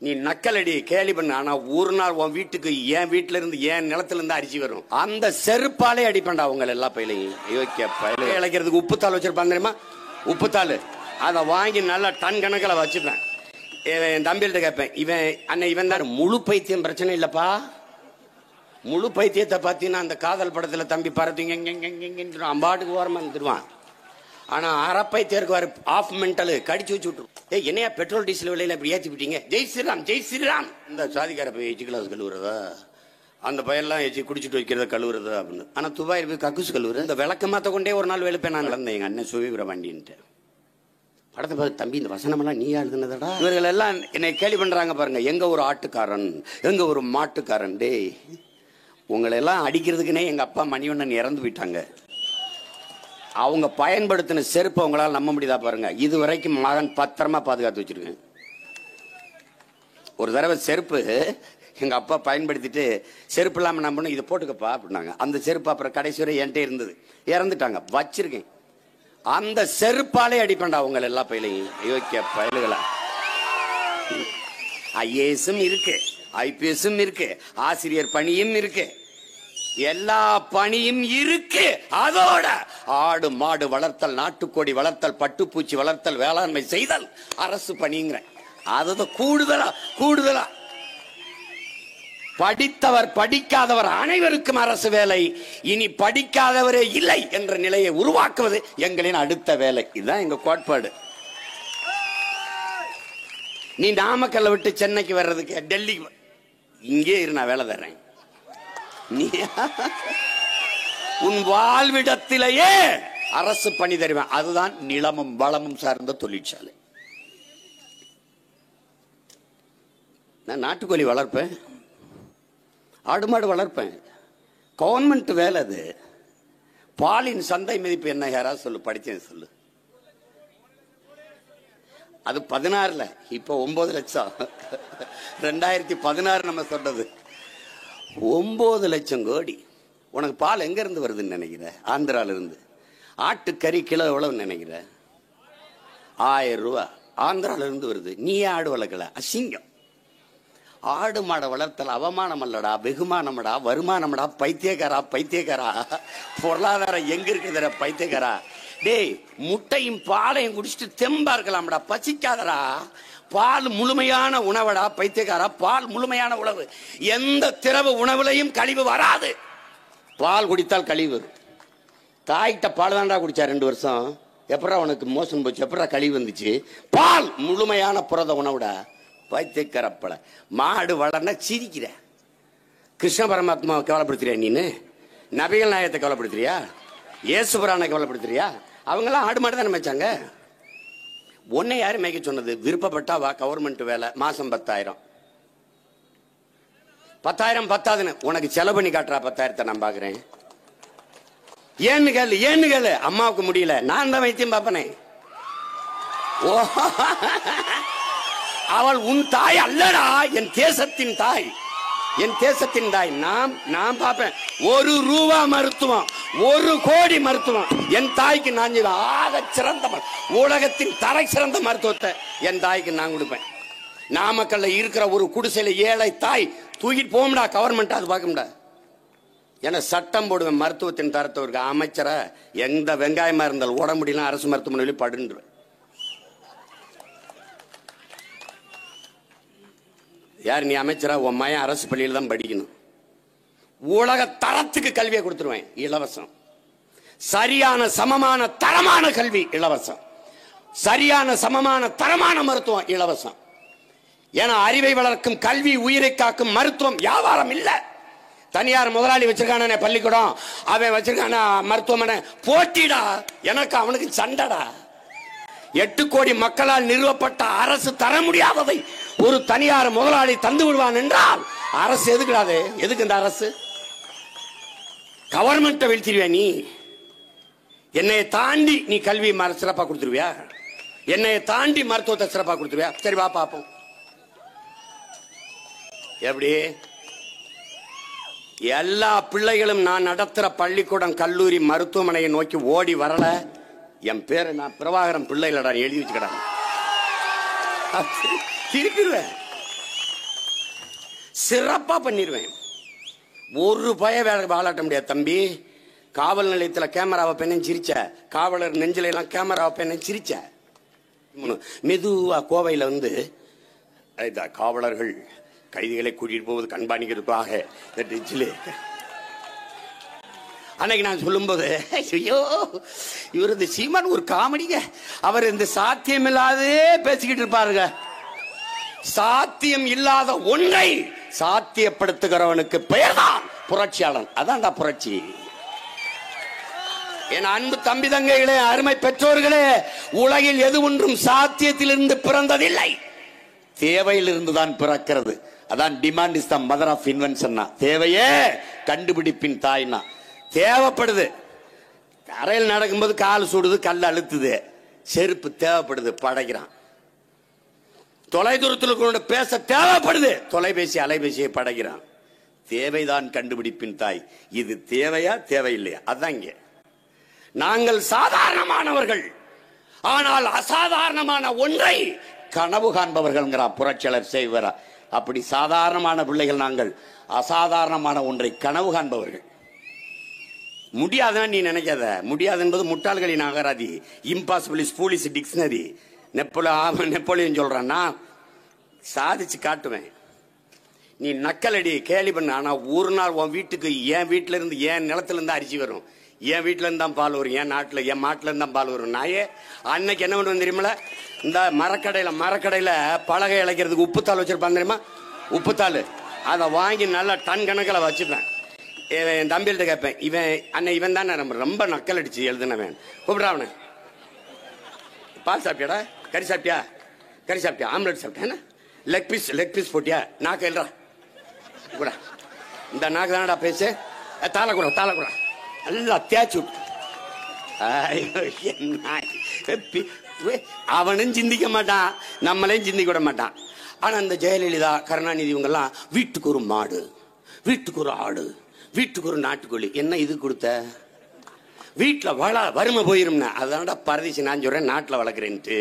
நீ நக்கலடி கேலி பண்ண. ஆனா ஒரு நாள் உன் வீட்டுக்கு என் வீட்டுல இருந்து என் நிலத்துல இருந்து அரிசி வரும். அந்த செருப்பாலே அடிப்பண்டா உங்க எல்லா பயிலையும். இழைக்கிறதுக்கு உப்புத்தாள் வச்சிருப்பாங்க தெரியுமா, உப்புத்தாள். அதை வாங்கி நல்லா டன் கணக்கில் வச்சுப்பேன். என் தம்பிகிட்ட கேட்பேன், இவன் தான் முழு பைத்தியம். பிரச்சனை இல்லப்பா, முழு பைத்தியத்தை பார்த்தீங்கன்னா அந்த காதல் படத்துல தம்பி பரத்திங்க அம்பாட்டுக்கு ஓரமா இருந்துருவான். ஆனா அறப்பைத்தியருக்கு வர ஆஃப் மென்டல் கடிச்சு வச்சு விட்டுரும். என்னையா பெட்ரோல் டீசல் விலையில இப்படி ஏற்றி விட்டீங்க, ஜெய் ஸ்ரீராம் ஜெய் ஸ்ரீராம். இந்த சாதிக்கார போய் எச்சு கிளாஸ் கழுவுறதா, அந்த பையெல்லாம் எச்சு குடிச்சிட்டு வைக்கிறத கழுவுறதா அப்படின்னு. ஆனா துபாயில் போய் கக்குசு கழுவுறது. இந்த விளக்க மாத்த கொண்டே ஒரு நாள் வெளுப்பேன் நான் நடந்தேன் எங்க அண்ணன் சுவிபுர வண்டின்ட்டு. படத்தை பார்த்து, தம்பி இந்த வசனமெல்லாம் நீ எழுதுனதடா. இவர்கள் எல்லாம் என்னை கேள்வி பண்றாங்க பாருங்க, எங்க ஒரு ஆட்டுக்காரன், எங்க ஒரு மாட்டுக்காரன். டே, உங்களை எல்லாம் அடிக்கிறதுக்குன்னே எங்க அப்பா மணிவண்ணன் இறந்து போயிட்டாங்க. அவங்க பயன்படுத்தின செருப்பு அவங்களால நம்ப முடியுதா பாருங்க. இது வரைக்கும் மகன் பத்திரமா பாதுகாத்து வச்சிருக்கேன். ஒரு தடவை செருப்பு எங்க அப்பா பயன்படுத்திட்டு செருப்பு இல்லாம நம்பணும், இதை போட்டுக்கப்பா அப்படின்னாங்க. அந்த செருப்பு அப்புறம் கடைசி வரை என்கிட்ட இருந்தது. இறந்துட்டாங்க, வச்சிருக்கேன். அந்த செருப்பாலே அடிப்பண்டா உங்க எல்லா பயிலையும். யோக்கிய பயலுகளா. ஐஏஎஸும் இருக்கு, ஐபிஎஸும் இருக்கு, ஆசிரியர் பணியும் இருக்கு, எல்லா பணியும் இருக்கு. அதோட ஆடு மாடு வளர்த்தல், நாட்டுக்கோடி வளர்த்தல், பட்டுப்பூச்சி வளர்த்தல், வேளாண்மை செய்தல் அரசு பணிங்கிற. அது கூடுதலா படித்தவர் படிக்காதவர் அனைவருக்கும் அரசு வேலை. இனி படிக்காதவரே இல்லை என்ற நிலையை உருவாக்குவது எங்களின் அடுத்த வேலை. இதுதான் எங்க கோட்பாடு. நீ நாமக்கல்ல விட்டு சென்னைக்கு வர்றதுக்கு, டெல்லிக்கு இங்கே இரு, நான் வேலை தர்றேன். உன் வாழ்விடத்திலேயே அரசு பணி தருவேன். அதுதான் நிலமும் வளமும் சார்ந்த தொழிற்சாலை. நான் நாட்டுக்கோழி வளர்ப்பேன், ஆடு மாடு வளர்ப்பேன். கவர்மெண்ட் வேலை அது. பாலின் சந்தை மதிப்பு என்ன யாராவது சொல்லு, படிச்சேன் சொல்லு. அது 16ல, இப்ப 9 லட்சம். 2016 நம்ம சொன்னது 9 லட்சம் கோடி. உனக்கு பால் எங்க இருந்து வருதுன்னு நினைக்கிற? ஆந்திரால இருந்து. ஆட்டுக்கறி கிலோ எவ்வளவு நினைக்கிற? 1000 ரூபா. ஆந்திரால இருந்து வருது. நீ ஆடு வளர்க்கல, அசிங்கம். ஆடு மாடை வளர்த்தல் அவமானம் அல்லடா, வெகுமானம்டா, வருமானம்டா. பைத்தியக்காரா. பொருளாதாரம் எங்க இருக்குதுற பைத்தியக்காரா. டேய், முட்டையும் பாலையும் குடிச்சிட்டு தெம்பா இருக்கலாம்டா, பசிக்காதடா. பால் முழுமையான உணவடா பைத்தியக்காரா. பால் முழுமையான உணவு. எந்த திரவ உணவுலையும் கழிவு வராது. பால் குடித்தால் கழிவு வரும். தாய்கிட்ட பால் தான்டா குடிச்சா 2 வருஷம். எப்படா உனக்கு மோசம் போச்சு, எப்படா கழிவு வந்துச்சு? பால் முழுமையான புரத உணவுடா பைத்தியக்காரப்பட. மாடு வளர்னா சிரிக்கிற. கிருஷ்ண பரமாத்மாவை கவலைப்படுத்துறியா நீனு? நபிகள் நாயகத்தை கவலைப்படுத்துறியா? இயேசு புராணை கவலைப்படுத்துறியா? அவங்கெல்லாம் ஆடு மாடு தானே மேய்ச்சாங்க. உன்னை யாரு மேய்க்க சொன்னது? விருப்பப்பட்டா வா, கவர்மெண்ட் வேலை, மாசம் 10,000. 10,000 பத்தாதுன்னு உனக்கு செலவு பண்ணி காட்டுறா. 10,000 நான் பாக்குறேன். ஏன்னு கேளு. அம்மாவுக்கு முடியல, நான் தான் வைத்தியம் பாப்பனே. ஓ, அவள் உன் தாய் அல்லடா, என் தேசத்தின் தாய். என் தேசத்தின் தாய். நான் பார்ப்பேன். 1 ரூபா மருத்துவம், 1 கோடி மருத்துவம் என் தாய்க்கு நான் ஆக சிறந்த உலகத்தின் தலை சிறந்த மருத்துவத்தை என் தாய்க்கு நான் கொடுப்பேன். நாமக்கல்ல இருக்கிற ஒரு குடிசையில ஏழை தாய் தூக்கிட்டு போகும்டா கவர்மெண்ட். அது பார்க்கும்டா. ஏன்னா சட்டம் போடுவேன், மருத்துவத்தின் தரத்தவருக்கு. அமைச்சரை எந்த வெங்காயமா இருந்தாலும் ஓட முடியல, அரசு மருத்துவமனையில் படுன்றுவேன். யார் நீ அமைச்சரா? உன் மயன் அரசு பள்ளியில் தான் படிக்கணும். உலக தரத்துக்கு கல்வியை கொடுத்துருவேன், இலவசம். சரியான சமமான தரமான கல்வி இலவசம். சரியான சமமான தரமான மருத்துவம் இலவசம். ஏன்னா அறிவை வளர்க்கும் கல்வி, உயிரை காக்கும் மருத்துவம் வியாபாரம் இல்ல. தனியார் முதலாளி வச்சிருக்கான பள்ளிக்கூடம், அவன் வச்சிருக்கான மருத்துவமனை, போட்டிடா. எனக்கு அவனுக்கு சண்டடா. 8 கோடி மக்களால் நிறுவப்பட்ட அரசு தர முடியாததை ஒரு தனியார் முதலாளி தந்து விடுவான் என்றால் அரசு எதுக்குடாது? எதுக்கு இந்த அரசு? கவர்மெண்ட்டை வீழ்த்திடுவியா நீ? என்னைய தாண்டி நீ கல்வி சிறப்பா கொடுத்துருவியா? என்னைய தாண்டி மருத்துவத்தை சிறப்பா கொடுத்துருவியா? சரி வா பாப்போம். எப்படி? எல்லா பிள்ளைகளும் நான் நடத்துற பள்ளிக்கூடம், கல்லூரி, மருத்துவமனையை நோக்கி ஓடி வரல. என் பேரு நான் பிரபாகரன் பிள்ளைகளடா எழுதி வச்சுக்கடா. திருப்பிடுவேன். சிறப்பா பண்ணிடுவேன். ஒரு பய வேலை வாழாட்ட முடியாது தம்பி. காவல் நிலையத்தில் கேமராவை பெண்ணை சிரிச்ச, காவலர் நெஞ்சில எல்லாம் கேமராவை பெண்ணை சிரிச்ச. மெதுவா கோவையில் வந்து காவலர்கள் கைதிகளை கூட்டிட்டு போவது கண்காணிக்கிறதுக்காக அன்னைக்கு நான் சொல்லும்போது, ஐயோ இவர் இந்த சீமான் ஒரு காமெடிங்க, அவர் இந்த சாத்தியம் இல்லாதே பேசிக்கிட்டு இருப்பாருங்க. சாத்தியம் இல்லாத ஒன்றை சாத்தியப்படுத்துகிறவனுக்கு பெயர்தான் புரட்சியாளன். அதான்டா புரட்சி. என் அன்பு தம்பி தங்கைகளே, அருமை பெற்றோர்களே, உலகில் எது ஒன்றும் சாத்தியத்திலிருந்து பிறந்ததில்லை, தேவையிலிருந்து தான் பிறக்கிறது. அதான் demand is the mother of invention. தேவையே கண்டுபிடிப்பின் தாய்னா. தேவைப்படுது. தரையில் நடக்கும்போது கால் சுடுது, கல் அழுத்துது, செருப்பு தேவைப்படுது, படைக்கிறான். தொலை தூரத்தில் பேச தேவைப்படுது, தொலைபேசி அலைபேசியை படைக்கிறான். தேவைதான் கண்டுபிடிப்பின் தாய். இது தேவையா தேவையில்லையா? அதான் இங்க நாங்கள் சாதாரணமானவர்கள், ஆனால் அசாதாரணமான ஒன்றை கனவு காண்பவர்கள் புரட்சியாளர் செய்வாரா. அப்படி சாதாரணமான பிள்ளைகள் நாங்கள், அசாதாரணமான ஒன்றை கனவு காண்பவர்கள். முடியாதுன்னு நீ நினைக்காத. முடியாது என்பது முட்டாள்களின் அகராதி. Impossible is foolish dictionary. Napoleon சொல்றான்னா சாதிச்சு காட்டுவேன். நீ நக்கலடி கேலி பண்ண, ஆனா ஒரு நாள் உன் வீட்டுக்கு என் வீட்டுல இருந்து என் நிலத்துல இருந்து அரிசி வரும், என் வீட்டுல இருந்து தான் பால் வரும், என் மாட்டுல இருந்து தான் பால் வரும். நாயே அன்னைக்கு என்ன பண்ணுவேன் தெரியுமில? இந்த மரக்கடையில பலகை இழைக்கிறதுக்கு உப்புத்தாள் வச்சிருப்பான் தெரியுமா? உப்புத்தாள் அதை வாங்கி நல்லா டன் கணக்கில் வச்சுப்பேன். என் தம்பிகிட்ட கேட்பேன், இவன் தான் ரொம்ப நக்கல் அடிச்சு எழுதுனவன், கூப்பிடுறா அவனை. பால் சாப்பிட்டியாடா? கறி சாப்பிட்டியா? ஆம்லெட் சாப்பிட்டேன். லெக் பீஸ் போட்டியா? நாக்கு எழுறா கூட. இந்த நாக்கு தானடா பேசு. தாளை கூட நல்லா தேய்ச்சி விட்டு. அவனும் சிந்திக்க மாட்டான், நம்மளையும் சிந்திக்க விட மாட்டான். ஆனா இந்த ஜெயலலிதா, கருணாநிதி இவங்கெல்லாம் வீட்டுக்கு ஒரு மாடு, வீட்டுக்கு ஒரு ஆடு, வீட்டுக்கு ஒரு நாட்டுக்கோழி. என்ன இது கொடுத்த? வீட்டில் வறுமை போயிரும்னா அதான்டா பரதேசி. நான் சொல்றேன் நாட்டில் வளர்க்குறேன்ட்டு.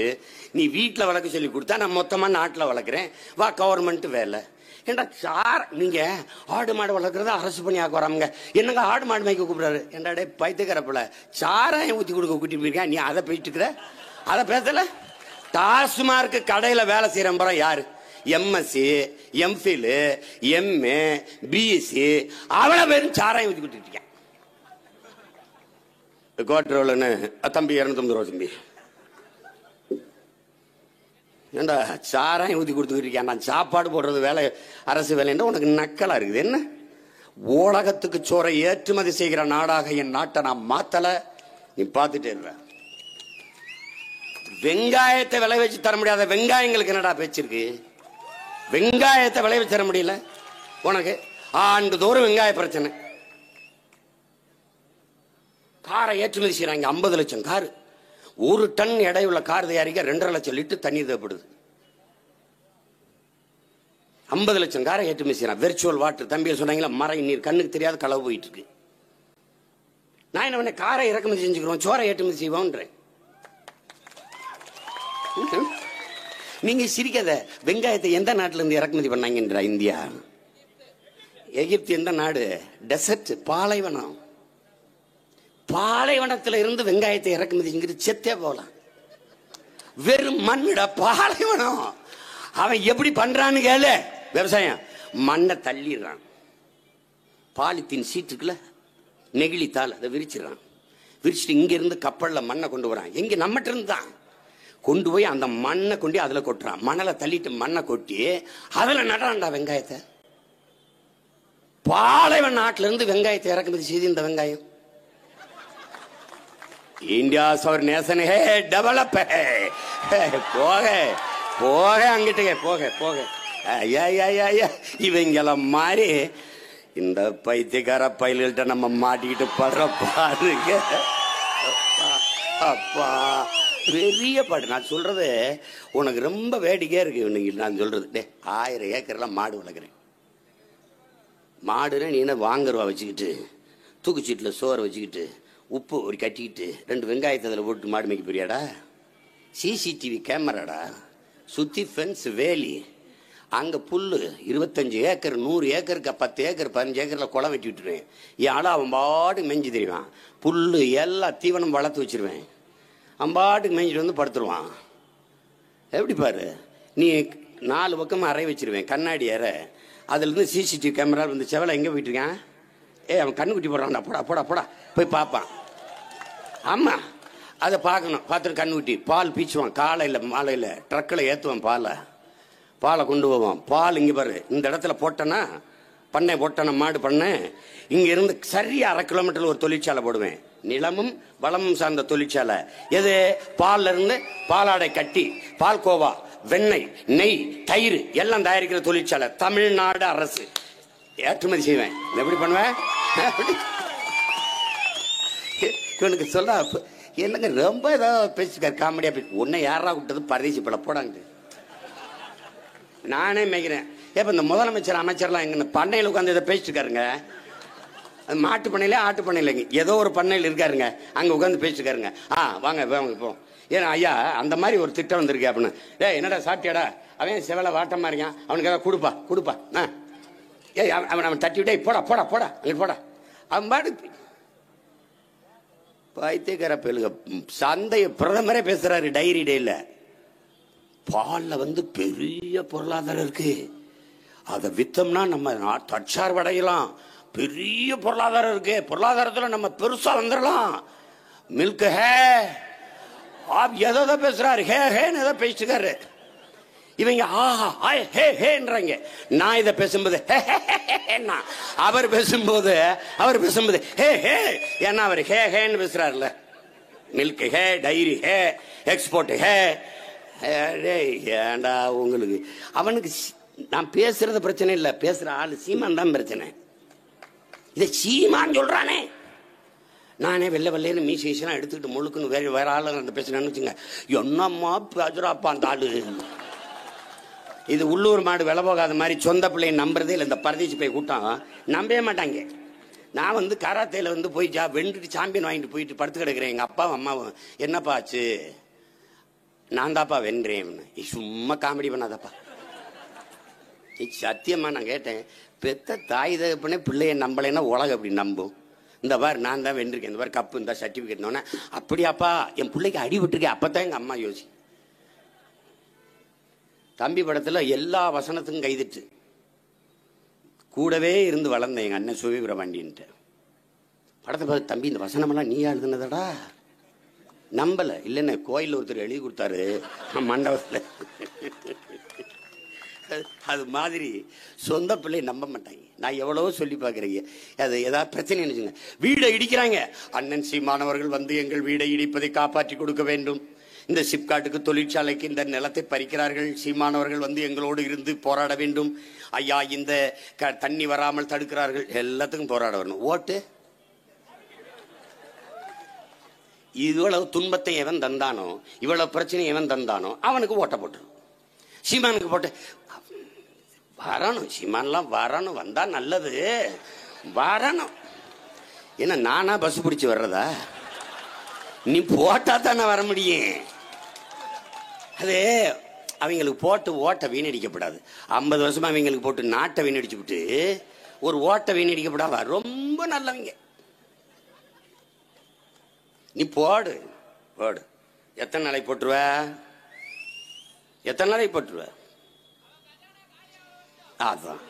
நீ வீட்டில் வளர்க்க சொல்லி கொடுத்தா நான் மொத்தமாக நாட்டில் வளர்க்குறேன், வா கவர்மெண்ட் வேலை. ஏண்டா சார், நீங்க ஆடு மாடு வளர்க்குறத அரசு பண்ணி ஆக்க வராமங்க, என்னங்க ஆடு மாடு மேய்க்க கூப்பிடுறாரு. ஏண்டாடே பைத்துக்கிறப்பல சாராயம் ஊற்றி கொடுக்க கூட்டிட்டு போயிருக்கேன், நீ அதை போயிட்டு இருக்கிற, அதை பேசல. டாஸ்மார்க்கு கடையில் வேலை செய்யற போற யாரு? எம்எஸ்சி, எம்ஃபில், எம்ஏ, பிஎஸ்சி, அவ்வளவு பேரும் சாராயம் ஊற்றி கொடுத்துட்டு இருக்கேன். கோட்டரோலன்னு தம்பி 250 ரூபா தம்பி. ஏண்டா சாராயம் ஊற்றி கொடுத்துக்கிட்டு இருக்கேன், நான் சாப்பாடு போடுறது வேலை அரசு வேலைன்னா உனக்கு நக்கலா இருக்குது என்ன? உலகத்துக்கு சோறை ஏற்றுமதி செய்கிற நாடாக என் நாட்டை நான் மாத்தல, நீ பார்த்துட்டே இருக்க. வெங்காயத்தை விளை வச்சு தர முடியாத வெங்காயங்களுக்கு என்னடா பேச்சிருக்கு? வெங்காயத்தை விளைவிச்சு தர முடியல உனக்கு. ஆண்டுதோறும் வெங்காய பிரச்சனை. காரை ஏற்றுமதி செய்யறாங்க, 50 லட்சம் காரு. 1 டன் எடையுள்ள கார் தயாரிக்க 2.5 லட்சம் லிட்டர் தண்ணீர் தேவைப்படுது. 50 லட்சம் காரை ஏற்றுமதி செய்யறான். வெர்ச்சுவல் வாட்டர் தம்பியை சொன்னாங்களா, மழை நீர் கண்ணுக்கு தெரியாத களவு போயிட்டு இருக்கு. நான் என்ன பண்ண, காரை இறக்குமதி செஞ்சுக்கிறோம், சோரை ஏற்றுமதி செய்வோன்றேன். நீங்க சிரிக்காத. வெங்காயத்தை எந்த நாட்டில இருந்து இறக்குமதி பண்ணாங்கன்ற? இந்தியா. எகிப்து எந்த நாடு? டெசர்ட், பாலைவனம். பாலைவனத்துல இருந்து வெங்காயத்தை இறக்குமதி செத்தே போகலாம். வெறும் மண்ணிட பாலைவனம். அவன் எப்படி பண்றான்னு கேளு. விவசாயம் மண்ணை தள்ளிடுறான், பாலித்தீன் சீட்டுக்குள்ள நெகிழித்தாள் அதை விரிச்சிடறான். விரிச்சிட்டு இங்க இருந்து கப்பல்ல மண்ணை கொண்டு வரான். எங்க நம்மகிட்ட இருந்து தான் கொண்டு போய் அந்த மண்ணை கொண்டு அதுல கொட்டுறான். மணலை தள்ளிட்டு மண்ணை கொட்டி அதுல நடுறான்டா வெங்காயத்தை. பாலைவன நாட்டில இருந்து வெங்காயத்தை இறக்குமதி செய்து இந்த வெங்காயம். இந்தியா அவர் நேசன் ஹே, டெவலப் ஹே. போக போக அங்கிட்டு போக போக. இவங்கெல்லாம் மாதிரி இந்த பைத்தியக்கார பயில்கிட்ட நம்ம மாட்டிக்கிட்டு படுற பாருங்க. அப்பா பெரிய பாடு. நான் சொல்றது உனக்கு ரொம்ப வேடிக்கையா இருக்கு. நான் சொல்றது 1000 ஏக்கர்லாம் மாடு வளர்க்குறேன். மாடுன்னா நீ என்ன வாங்குறவா வச்சுக்கிட்டு, தூக்குச்சீட்டில் சோறை வச்சுக்கிட்டு, உப்பு ஒரு கட்டிக்கிட்டு, 2 வெங்காயத்தை அதில் போட்டு மாடு மேய்க்க போறியாடா? சிசிடிவி கேமராடா, சுத்தி ஃபென்ஸ் வேலி, அங்கே புல் 25 ஏக்கர் 100 ஏக்கருக்கு 10 ஏக்கர் 15 ஏக்கரில் குளம் வெட்டி விட்டுருவேன். என் ஆள் அவன் பாட்டுக்கு மேய்ஞ்சி தெரியுவான். புல் எல்லா தீவனம் வளர்த்து வச்சிருவேன். அவன் பாட்டுக்கு மேய்ஞ்சிட்டு வந்து படுத்துருவான். எப்படி பாரு, நீ 4 பக்கமும் அறை வச்சிருவேன், கண்ணாடி அறை. அதுலேருந்து சிசிடிவி கேமரா வந்து செவலை எங்கே போயிட்டு இருக்கான், அவன் கண்ணுக்குட்டி போடுறான்டா, போடா போடா போடா போய் பார்ப்பான். ஆமாம், அதை பார்க்கணும். பார்த்துட்டு கண்ணுக்குட்டி பால் பீச்சுவான். காலையில் மாலையில் ட்ரக்கில் ஏற்றுவான். பாலை கொண்டு போவான். பால் இங்கே பாரு, இந்த இடத்துல போட்டேன்னா பண்ணை போட்டேன்னா மாடு பண்ணேன், இங்கே இருந்து சரியா 1/2 கிலோமீட்டரில் ஒரு தொழிற்சாலை போடுவேன். நிலமும் வளமும் சார்ந்த தொழிற்சாலை. எது? பால்ல இருந்து பாலாடை கட்டி பால் கோவா, வெண்ணெய், நெய், தயிர் எல்லாம் தயாரிக்கிற தொழிற்சாலை. தமிழ்நாடு அரசு ஏற்றுமதி செய்வேன். எப்படி பண்ணுவேன்? இவனுக்கு சொல்ல என்னங்க ரொம்ப ஏதாவது பேசிக்காரு, காமெடியா பேசி. உன்னை யாரா விட்டது பரதேசி பல போடாங்க. நானே மேய்க்கிறேன். இப்ப இந்த முதலமைச்சர் அமைச்சர்லாம் எங்க பண்ணையில் உட்காந்து இதை பேசிட்டு இருக்காருங்க. மாட்டு பண்ணையில ஆட்டு பண்ணையிலங்க ஏதோ ஒரு பண்ணையில் இருக்காருங்க, அங்க உட்காந்து பேசிட்டு இருக்காருங்க. வாங்க வாங்க இப்போ ஏன்னா ஐயா அந்த மாதிரி ஒரு திட்டம் வந்திருக்கு அப்படின்னு. என்னடா சாப்பிட்டியாடா, அவன் செவலை வாட்டமா இருக்கான், அவனுக்கு ஏதாவது கொடுப்பா. அவன் தட்டி விட்டே போடா போடா போடா அங்கே போடா. அவன் பாடு பைத்தியக்கார பேலுங்க. சந்தைய பிரதமரே பேசுறாரு டைரி டேல. பால்ல பெரிய பொருளாதாரம் இருக்கு, அதை வித்தோம்னா நம்ம தற்சார்படையலாம், பெரிய பொருளாதாரம் இருக்கு, பொருளாதாரத்துல நம்ம பெருசா வந்துடலாம். மில்க் ஹே எதோ பேசுறாரு, ஹேன்னு ஏதோ பேசிட்டுக்காரு. இவங்க ஆஹா ஹே ஹேன்றாங்க. நான் இதை பேசும்போது அவர் பேசும்போது ஹே ஹே, ஏன்னா அவர் ஹேன்னு பேசுறாருல. மில்க் ஹே, டைரி ஹே, எக்ஸ்போர்ட் ஹே. ஏண்டா உங்களுக்கு அவனுக்கு நான் பேசுறது பிரச்சனை இல்லை, பேசுற ஆளு சீமான் தான் பிரச்சனை. இதை சீமான் சொல்றானே. நானே வெள்ளைன்னு மீசேஷன் எடுத்துக்கிட்டு முழுக்குன்னு வேற ஆளு அந்த பேசுறேன்னு வச்சுங்க, என்னம்மா பேசுறாப்பா அந்த ஆளு. இது உள்ளூர் மாடு விலை போகாத மாதிரி சொந்த பிள்ளையை நம்புறதே இல்லை. இந்த பரதேசி போய் கூட்டம் நம்பவே மாட்டாங்க. நான் கராத்தையில் போய் வெண்டுட்டு சாம்பியன் வாங்கிட்டு போயிட்டு படுத்து கிடக்கிறேன். எங்கள் அப்பாவும் அம்மாவும் என்னப்பா ஆச்சு, நான் தாப்பா வென்றேன். சும்மா காமெடி பண்ணாதப்பா. சத்தியமா நான் கேட்டேன், பெத்த தாய் தகப்பனே பிள்ளைய நம்பலைன்னா உலகம் அப்படி நம்பும். இந்த பார் நான் தான் வென்றிருக்கேன், இந்த பார் கப்பு இந்த சர்டிபிகேட். அப்படியாப்பா என் பிள்ளைக்கு அடி விட்டுருக்கேன். அப்பதான் எங்க அம்மா யோசி. தம்பி படத்துல எல்லா வசனத்துக்கும் கைதிட்டு கூடவே இருந்து வளர்ந்தேன் எங்க அண்ணன் சுவிபிரமணியன்ட்டு. படத்தை பார்த்து, தம்பி இந்த வசனமெல்லாம் நீ எழுதுனதடா. நம்பல. இல்லைன்னு கோயில் ஒருத்தர் எழுதி கொடுத்தாரு மண்டபத்தில். அது மாதிரி சொந்த பிள்ளை நம்ப மாட்டாங்க. நான் எவ்வளவோ சொல்லி பார்க்குறீங்க, அது ஏதாவது பிரச்சனை நினைச்சுங்க. வீடை இடிக்கிறாங்க. அண்ணன் சீமானவர்கள் எங்கள் வீடை இடிப்பதை காப்பாற்றி கொடுக்க வேண்டும். இந்த சிப்காட்டுக்கு தொழிற்சாலைக்கு இந்த நிலத்தை பறிக்கிறார்கள். சீமானவர்கள் எங்களோடு இருந்து போராட வேண்டும். ஐயா இந்த தண்ணி வராமல் தடுக்கிறார்கள். எல்லாத்துக்கும் போராட வரணும். ஓட்டு இவ்வளவு துன்பத்தை எவன் தந்தானோ, இவ்வளவு பிரச்சனை எவன் தந்தானோ அவனுக்கு ஓட்ட போட்டுரும். சீமானுக்கு போட்டு வரணும். சீமான்லாம் வரணும், வந்தா நல்லது, வரணும். என்ன நானா பஸ் பிடிச்சி வர்றதா? நீ போட்டா தானே வர முடியும். அது அவங்களுக்கு போட்டு ஓட்டை வீணடிக்கப்படாது. 50 வருஷமா அவங்களுக்கு போட்டு நாட்டை வீணடிச்சு விட்டு ஒரு ஓட்டை வீணடிக்கப்படாதா? ரொம்ப நல்லவங்க. நீ போடு. எத்தனை நாளைக்கு போட்டுருவ? எத்தனை நாளைக்கு போட்டுருவ? அதான்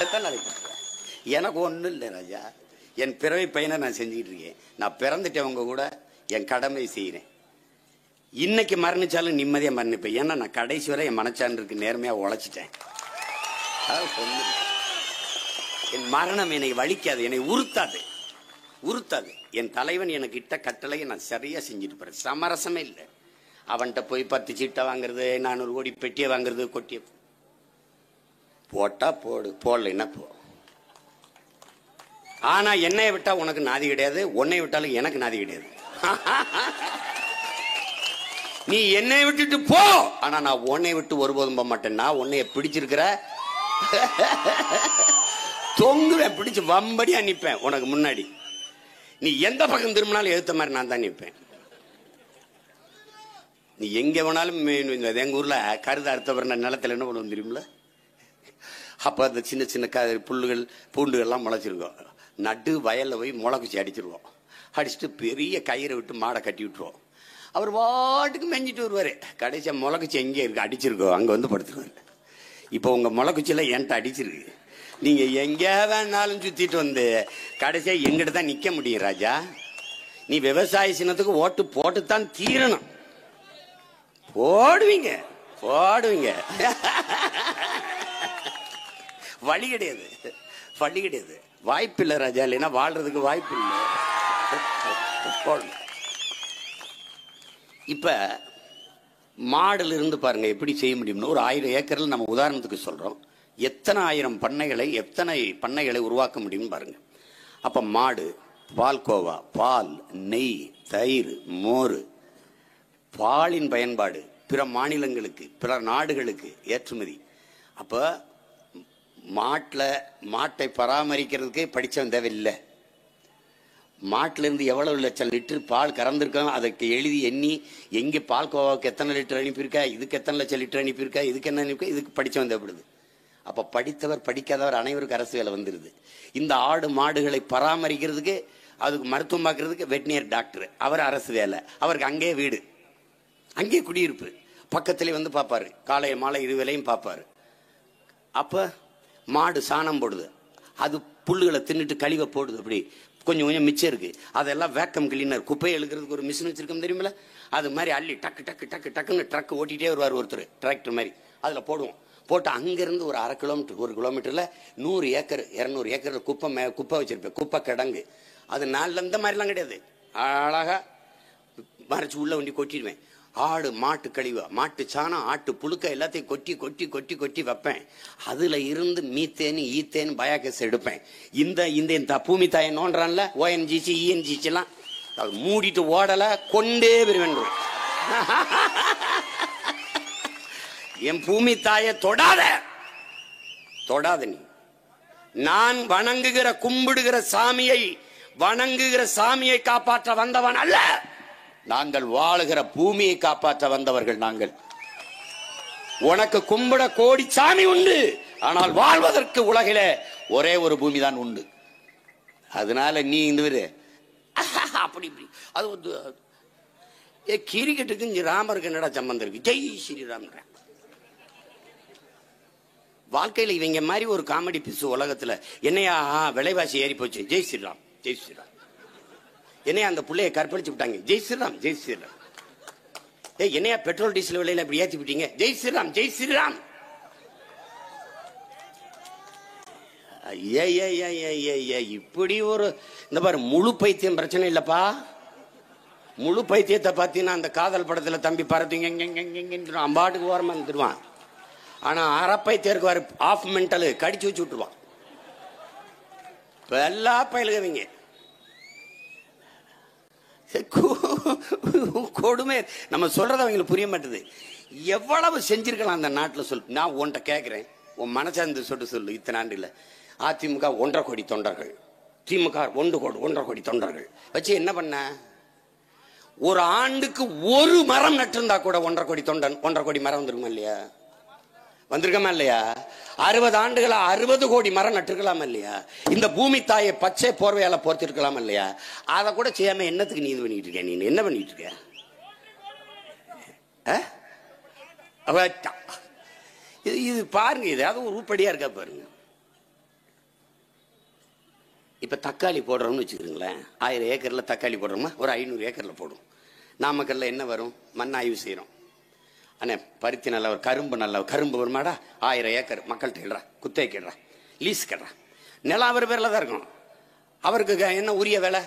எத்தனை நாளைக்கு போட்டுருவ? எனக்கு ஒன்றும் இல்லை ராஜா. என் பிறவை பையனை நான் செஞ்சுக்கிட்டு இருக்கேன். நான் பிறந்துட்டவங்க கூட என் கடமை செய்கிறேன். இன்னைக்கு மரணிச்சாலும் நிம்மதியா மரணிப்பேன். ஏன்னா நான் கடைசி வரை என் மனச்சான்றுக்கு நேர்மையா உழைச்சிட்டேன். என் மரணம் என்னை வலிக்காது, என்னை உறுத்தாது. என் தலைவன் எனக்கு இட்ட கட்டளையை நான் சரியா செஞ்சுட்டு போறேன். சமரசமே இல்லை. அவன்கிட்ட போய் 10 சீட்டை வாங்குறது, 400 கோடி பெட்டியை வாங்குறது, கொட்டிய போட்டா போடு, போடலைன்னா போ. ஆனா என்னைய விட்டா உனக்கு நாதி கிடையாது, உன்னை விட்டாலும் எனக்கு நாதி கிடையாது. நீ என்னை விட்டுட்டு போ, ஆனா நான் உன்னை விட்டு ஒருபோதும் போக மாட்டேன். நான் உன்னைய பிடிச்சிருக்கிற தொங்குவேன், பிடிச்சு வம்படியா நிப்பேன் உனக்கு முன்னாடி. நீ எந்த பக்கம் திரும்பினாலும் எழுத்த மாதிரி நான் தான் நிற்பேன். நீ எங்க வேணாலும் எங்க ஊர்ல கருது அறுத்தவர நிலத்துல என்ன பண்ணுவோம் தெரியுமில்ல? அப்ப அந்த சின்ன சின்ன புல்லுகள் பூண்டுகள்லாம் முளைச்சிருக்கோம். நடு வயல்ல போய் முளைக்குச்சி அடிச்சிருவோம். அடிச்சுட்டு பெரிய கயிறை விட்டு மாடை கட்டி விட்டுருவோம். அவர் வாட்டுக்கு மெஞ்சிட்டு வருவாரு. கடைசியா முளைக்குச்சி எங்கே இருக்கு அடிச்சிருக்கோம், அங்க வந்து படுத்துருவாரு. இப்போ உங்க முளைக்குச்சியில என்கிட்ட அடிச்சிருக்கு. நீங்க எங்க வேணாலும் சுத்திட்டு வந்து கடைசியா எங்கிட்ட தான் நிக்க முடியும் ராஜா. நீ விவசாய சின்னத்துக்கு ஓட்டு போட்டுத்தான் தீரணும். போடுவீங்க போடுவீங்க, வழி கிடையாது, வழி கிடையாது, வாய்ப்பு இல்லை ராஜா. இல்லைன்னா வாழ்றதுக்கு வாய்ப்பு இல்லை. இப்ப மாடுல இருந்து பாருங்க எப்படி செய்ய முடியும்னு. ஒரு 1000 ஏக்கர்ல நம்ம உதாரணத்துக்கு சொல்றோம். எத்தனை 1000 பண்ணைகளை, எத்தனை பண்ணைகளை உருவாக்க முடியும்னு பாருங்க. அப்ப மாடு, பால்கோவா, பால், நெய், தயிர், மோர், பாலின் பயன்பாடு பிற மாநிலங்களுக்கு, பிற நாடுகளுக்கு ஏற்றுமதி. அப்ப மாட்டை பராமரிக்கிறதுக்கே படிச்சவன் தேவையில்லை. மாட்டிலிருந்து எவ்வளவு லட்சம் லிட்டர் பால் கறந்துருக்கோம் அதுக்கு எழுதி எண்ணி, எங்கே பால்கோவாவுக்கு எத்தனை லிட்டர் அனுப்பியிருக்கா, இதுக்கு எத்தனை லட்சம் லிட்டர் அனுப்பியிருக்கா, இதுக்கு என்ன அனுப்பி, இதுக்கு படிச்சவன் தேவைப்படுது. அப்ப படித்தவர் படிக்காதவர் அனைவருக்கும் அரசு வேலை வந்துருது. இந்த ஆடு மாடுகளை பராமரிக்கிறதுக்கு, அதுக்கு மருத்துவம் பார்க்கறதுக்கு வெட்டினியர் டாக்டர், அவர் அரசு வேலை. அவருக்கு அங்கே வீடு, அங்கே குடியிருப்பு, பக்கத்திலே வந்து பார்ப்பாரு. காலை மாலை 2 வேளையும் பார்ப்பாரு. அப்ப மாடு சாணம் போடுது, அது புல்லுகளை தின்னுட்டு கழிவை போடுது. அப்படி கொஞ்சம் கொஞ்சம் மிச்சம் இருக்கு. அதெல்லாம் வேக்கம் கிளீனர், குப்பையை எழுக்கிறதுக்கு ஒரு மிஷின் வச்சிருக்கோம் தெரியுமில்ல? அது மாதிரி அள்ளி டக்கு டக்கு டக்கு டக்குன்னு ட்ரக் ஓட்டிகிட்டே வருவார் ஒருத்தர், டிராக்டர் மாதிரி. அதில் போடுவோம். போட்டு அங்கிருந்து ஒரு 1/2 கிலோமீட்டர், 1 கிலோமீட்டர்ல 100 ஏக்கர் 200 ஏக்கர் குப்பை வச்சிருப்பேன், குப்பை கிடங்கு. அது நாளில் இந்த மாதிரிலாம் கிடையாது, அழகா மறைச்சு உள்ள வண்டி கொட்டிடுவேன். ஆடு மாட்டு கழிவு, மாட்டு சாணம், ஆட்டு புழுக்க எல்லாத்தையும் கொட்டி கொட்டி கொட்டி கொட்டி வைப்பேன். அதுல இருந்து மீத்தேன், ஈத்தேன், பயோகேஸ் எடுப்பேன். இந்த பூமி தாயை நோன்றான்ல, ONGC ENGC எல்லாம் மூடிட்டு ஓடல கொண்டே வருவேன். என் பூமி தாயை தொடாத, தொடாத நீ. நான் வணங்குகிற கும்பிடுகிற சாமியை காப்பாற்ற வந்தவன் அல்ல. நாங்கள் வாழுகிற பூமியை காப்பாற்ற வந்தவர்கள் நாங்கள். உனக்கு கும்பிட கோடி சாமி உண்டு, ஆனால் வாழ்வதற்கு உலகில ஒரே ஒரு பூமி தான் உண்டு. அதனால நீ இந்த அப்படி அது வந்து கிரிக்கெட்டுக்கு இங்க ராமருக்கு என்னடா சம்பந்தம் இருக்கு? ஜெய் ஸ்ரீராம். வாழ்க்கையில இவங்க மாதிரி ஒரு காமெடி பிசு உலகத்துல என்னையா விலைவாசி ஏறி போச்சு, ஜெய் ஸ்ரீராம் ஜெய் ஸ்ரீராம். என்னையா அந்த பிள்ளைய கற்பழிச்சு விட்டாங்க, ஜெய் ஸ்ரீராம் ஜெய் ஸ்ரீராம். என்னையா பெட்ரோல் டீசல் விலையில இப்படி ஏற்றி விட்டீங்க, ஜெய் ஸ்ரீராம் ஜெய் ஸ்ரீராம். இப்படி ஒரு இந்த பாரு முழு பைத்தியம் பிரச்சனை இல்லப்பா. முழு பைத்தியத்தை பார்த்தீங்கன்னா அந்த காதல் படத்துல தம்பி பரத்திங்க அம்பாட்டுக்கு ஓரமா வந்துடுவான். ஆனா அறப்பைத்தியருக்கு வர ஆஃப் மென்டல் கடிச்சு வச்சு விட்டுருவான். எல்லா பயிலுகவங்க கொடுமை. நம்ம சொல்றது அவங்களுக்கு புரிய மாட்டேது. எவ்வளவு செஞ்சிருக்கலாம் அந்த நாட்டில் சொல். நான் உன்கிட்ட கேட்கிறேன், உன் மனசார்ந்து சொல்லு. இத்தனை ஆண்டுல அதிமுக 1.5 கோடி தொண்டர்கள், திமுக 1.5 கோடி தொண்டர்கள் வச்சு என்ன பண்ண? ஒரு ஆண்டுக்கு ஒரு மரம் நட்டிருந்தா கூட 1.5 கோடி தொண்டன் 1.5 கோடி மரம் வந்துருமா இல்லையா? வந்திருக்கமா இல்லையா? 60 ஆண்டுகளா 60 கோடி மரம் நட்டுருக்கலாமா இல்லையா? இந்த பூமி தாயை பச்சை போர்வையால போர்த்திருக்கலாமா இல்லையா? அதை கூட செய்யாம என்னத்துக்கு நீ இது பண்ணிட்டு இருக்க? நீ என்ன பண்ணிட்டு இருக்க? இது பாருங்க, இதாவது ஒரு உருப்படியா இருக்கா பாருங்க. இப்ப தக்காளி போடுறோம்னு வச்சுக்கிறீங்களேன். 1000 ஏக்கர்ல தக்காளி போடுறோமா, ஒரு 500 ஏக்கர்ல போடும். நாமக்கல்ல என்ன வரும்? மண் ஆய்வு செய்யறோம். அண்ணே பருத்தி நல்ல, ஒரு கரும்பு வருமாடா, 1000 ஏக்கர் மக்கள்கிட்ட கேடுறா, குத்தகை கேடுறா, லீஸ் கேடுறா. நிலம் அவர் பேர்ல தான் இருக்கும். அவருக்கு என்ன உரிய வேலை?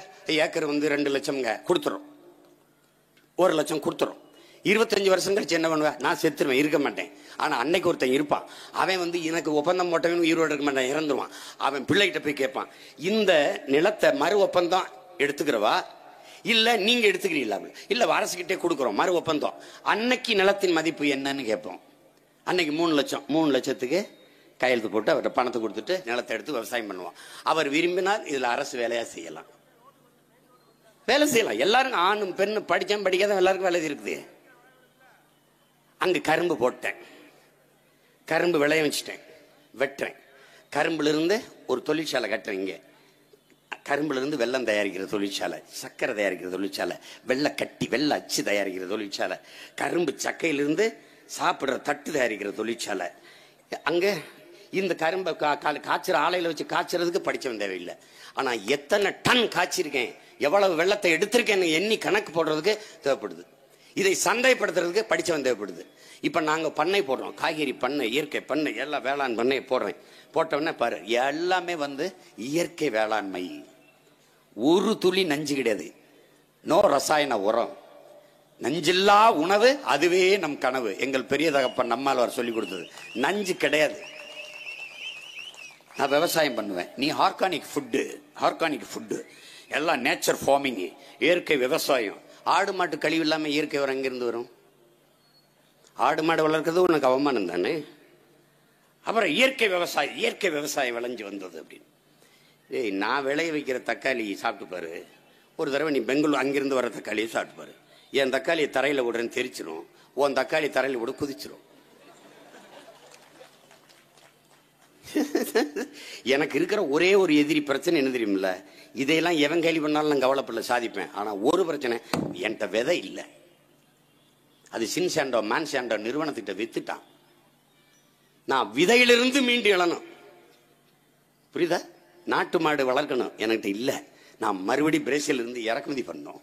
ஏக்கர் வந்து 2 லட்சம்ங்க கொடுத்துரும், 1 லட்சம் கொடுத்துரும். 25 வருஷம் கழிச்சு என்ன பண்ணுவேன்? நான் செத்துருவேன், இருக்க மாட்டேன். ஆனா அன்னைக்கு ஒருத்தன் இருப்பான், அவன் வந்து எனக்கு ஒப்பந்தம் போட்டவன் ஈரோடு இருக்க மாட்டான், இறந்துருவான். அவன் பிள்ளைகிட்ட போய் கேட்பான், இந்த நிலத்தை மறு ஒப்பந்தம் எடுத்துக்கிறவா இல்ல நீங்க எடுத்துக்கிறீங்களா? இல்ல அரசுகிட்டே கொடுக்குறோம், மறு ஒப்பந்தம். அன்னைக்கு நிலத்தின் மதிப்பு என்னன்னு கேட்போம். அன்னைக்கு 3 லட்சம், 3 லட்சத்துக்கு கையெழுத்து போட்டு அவர்கிட்ட பணத்தை கொடுத்துட்டு நிலத்தை எடுத்து விவசாயம் பண்ணுவான். அவர் விரும்பினால் இதுல அரசு வேலையா செய்யலாம், வேலை செய்யலாம். எல்லாருக்கும் ஆணும் பெண்ணும் படிக்காம படிக்காத எல்லாருக்கும் வேலை இருக்குது. அங்க கரும்பு போட்டேன், கரும்பு விளைய வச்சுட்டேன், வெட்டுறேன். கரும்புல இருந்து ஒரு தொழிற்சாலை கட்டுறேன். இங்க கரும்புல இருந்து வெல்லம் தயாரிக்கிற தொழிற்சாலை, சர்க்கரை தயாரிக்கிற தொழிற்சாலை, வெள்ளை கட்டி வெள்ளை அச்சு தயாரிக்கிற தொழிற்சாலை, கரும்பு சக்கையிலிருந்து சாப்பிடுற தட்டு தயாரிக்கிற தொழிற்சாலை. அங்க இந்த கரும்பை காய்ச்சற ஆலையில வச்சு காய்ச்சறதுக்கு படிச்சவன் தேவையில்லை. ஆனா எத்தனை டன் காய்ச்சிருக்கேன், எவ்வளவு வெள்ளத்தை எடுத்திருக்கேன்னு எண்ணி கணக்கு போடுறதுக்கு தேவைப்படுது. இதை சந்தைப்படுத்துறதுக்கு படிச்சவன் தேவைப்படுது. இப்ப நாங்க பண்ணை போடுறோம், காய்கறி பண்ணை, இயற்கை பண்ணை, எல்லாம் வேளாண் பண்ணை போடுறேன். போட்டோன்னே பாரு, எல்லாமே இயற்கை வேளாண்மை. ஒரு துளி நஞ்சு கிடையாது, நோ ரசாயன உரம், நஞ்சில்லா உணவு, அதுவே நம் கனவு. எங்கள் பெரிய தகப்பன் நம்மால் சொல்லி கொடுத்தது. நஞ்சு கிடையாது. நான் விவசாயம் பண்ணுவேன், நீ ஆர்கானிக் ஃபுட்டு எல்லாம் நேச்சர் ஃபார்மிங், இயற்கை விவசாயம். ஆடு மாட்டு கழிவு இல்லாம இயற்கை உரம் எங்கிருந்து வரும்? ஆடு மாடு வளர்க்கறது உனக்கு அவமானம் தானே. அப்புறம் இயற்கை விவசாயம் விளைஞ்சு வந்தது அப்படின்னு. ஏய், நான் விளைய வைக்கிற தக்காளி சாப்பிட்டு பாரு. ஒரு தடவை நீ பெங்களூர் அங்கிருந்து வர தக்காளியை சாப்பிட்டு பாரு. என் தக்காளியை தரையில விடுறேன்னு தெரிச்சிடும், உன் தக்காளி தரையில விட குதிச்சிடும். எனக்கு இருக்கிற ஒரே ஒரு எதிரி பிரச்சனை என்ன தெரியுமில்ல? இதையெல்லாம் எவன் கேள்வி பண்ணாலும் நான் கவலைப்படல, சாதிப்பேன். ஆனா ஒரு பிரச்சனை, என்கிட்ட விதை இல்லை. அது சின்சாண்டோ மான்சாண்டோ நிறுவனத்திட்ட வித்துட்டான். நான் விதையிலிருந்து மீண்டு எழணும். புரியுதா? நாட்டு மாடு வளர்க்கணும், என்கிட்ட இல்லை. நான் மறுபடி பிரேசில் இருந்து இறக்குமதி பண்ணோம்.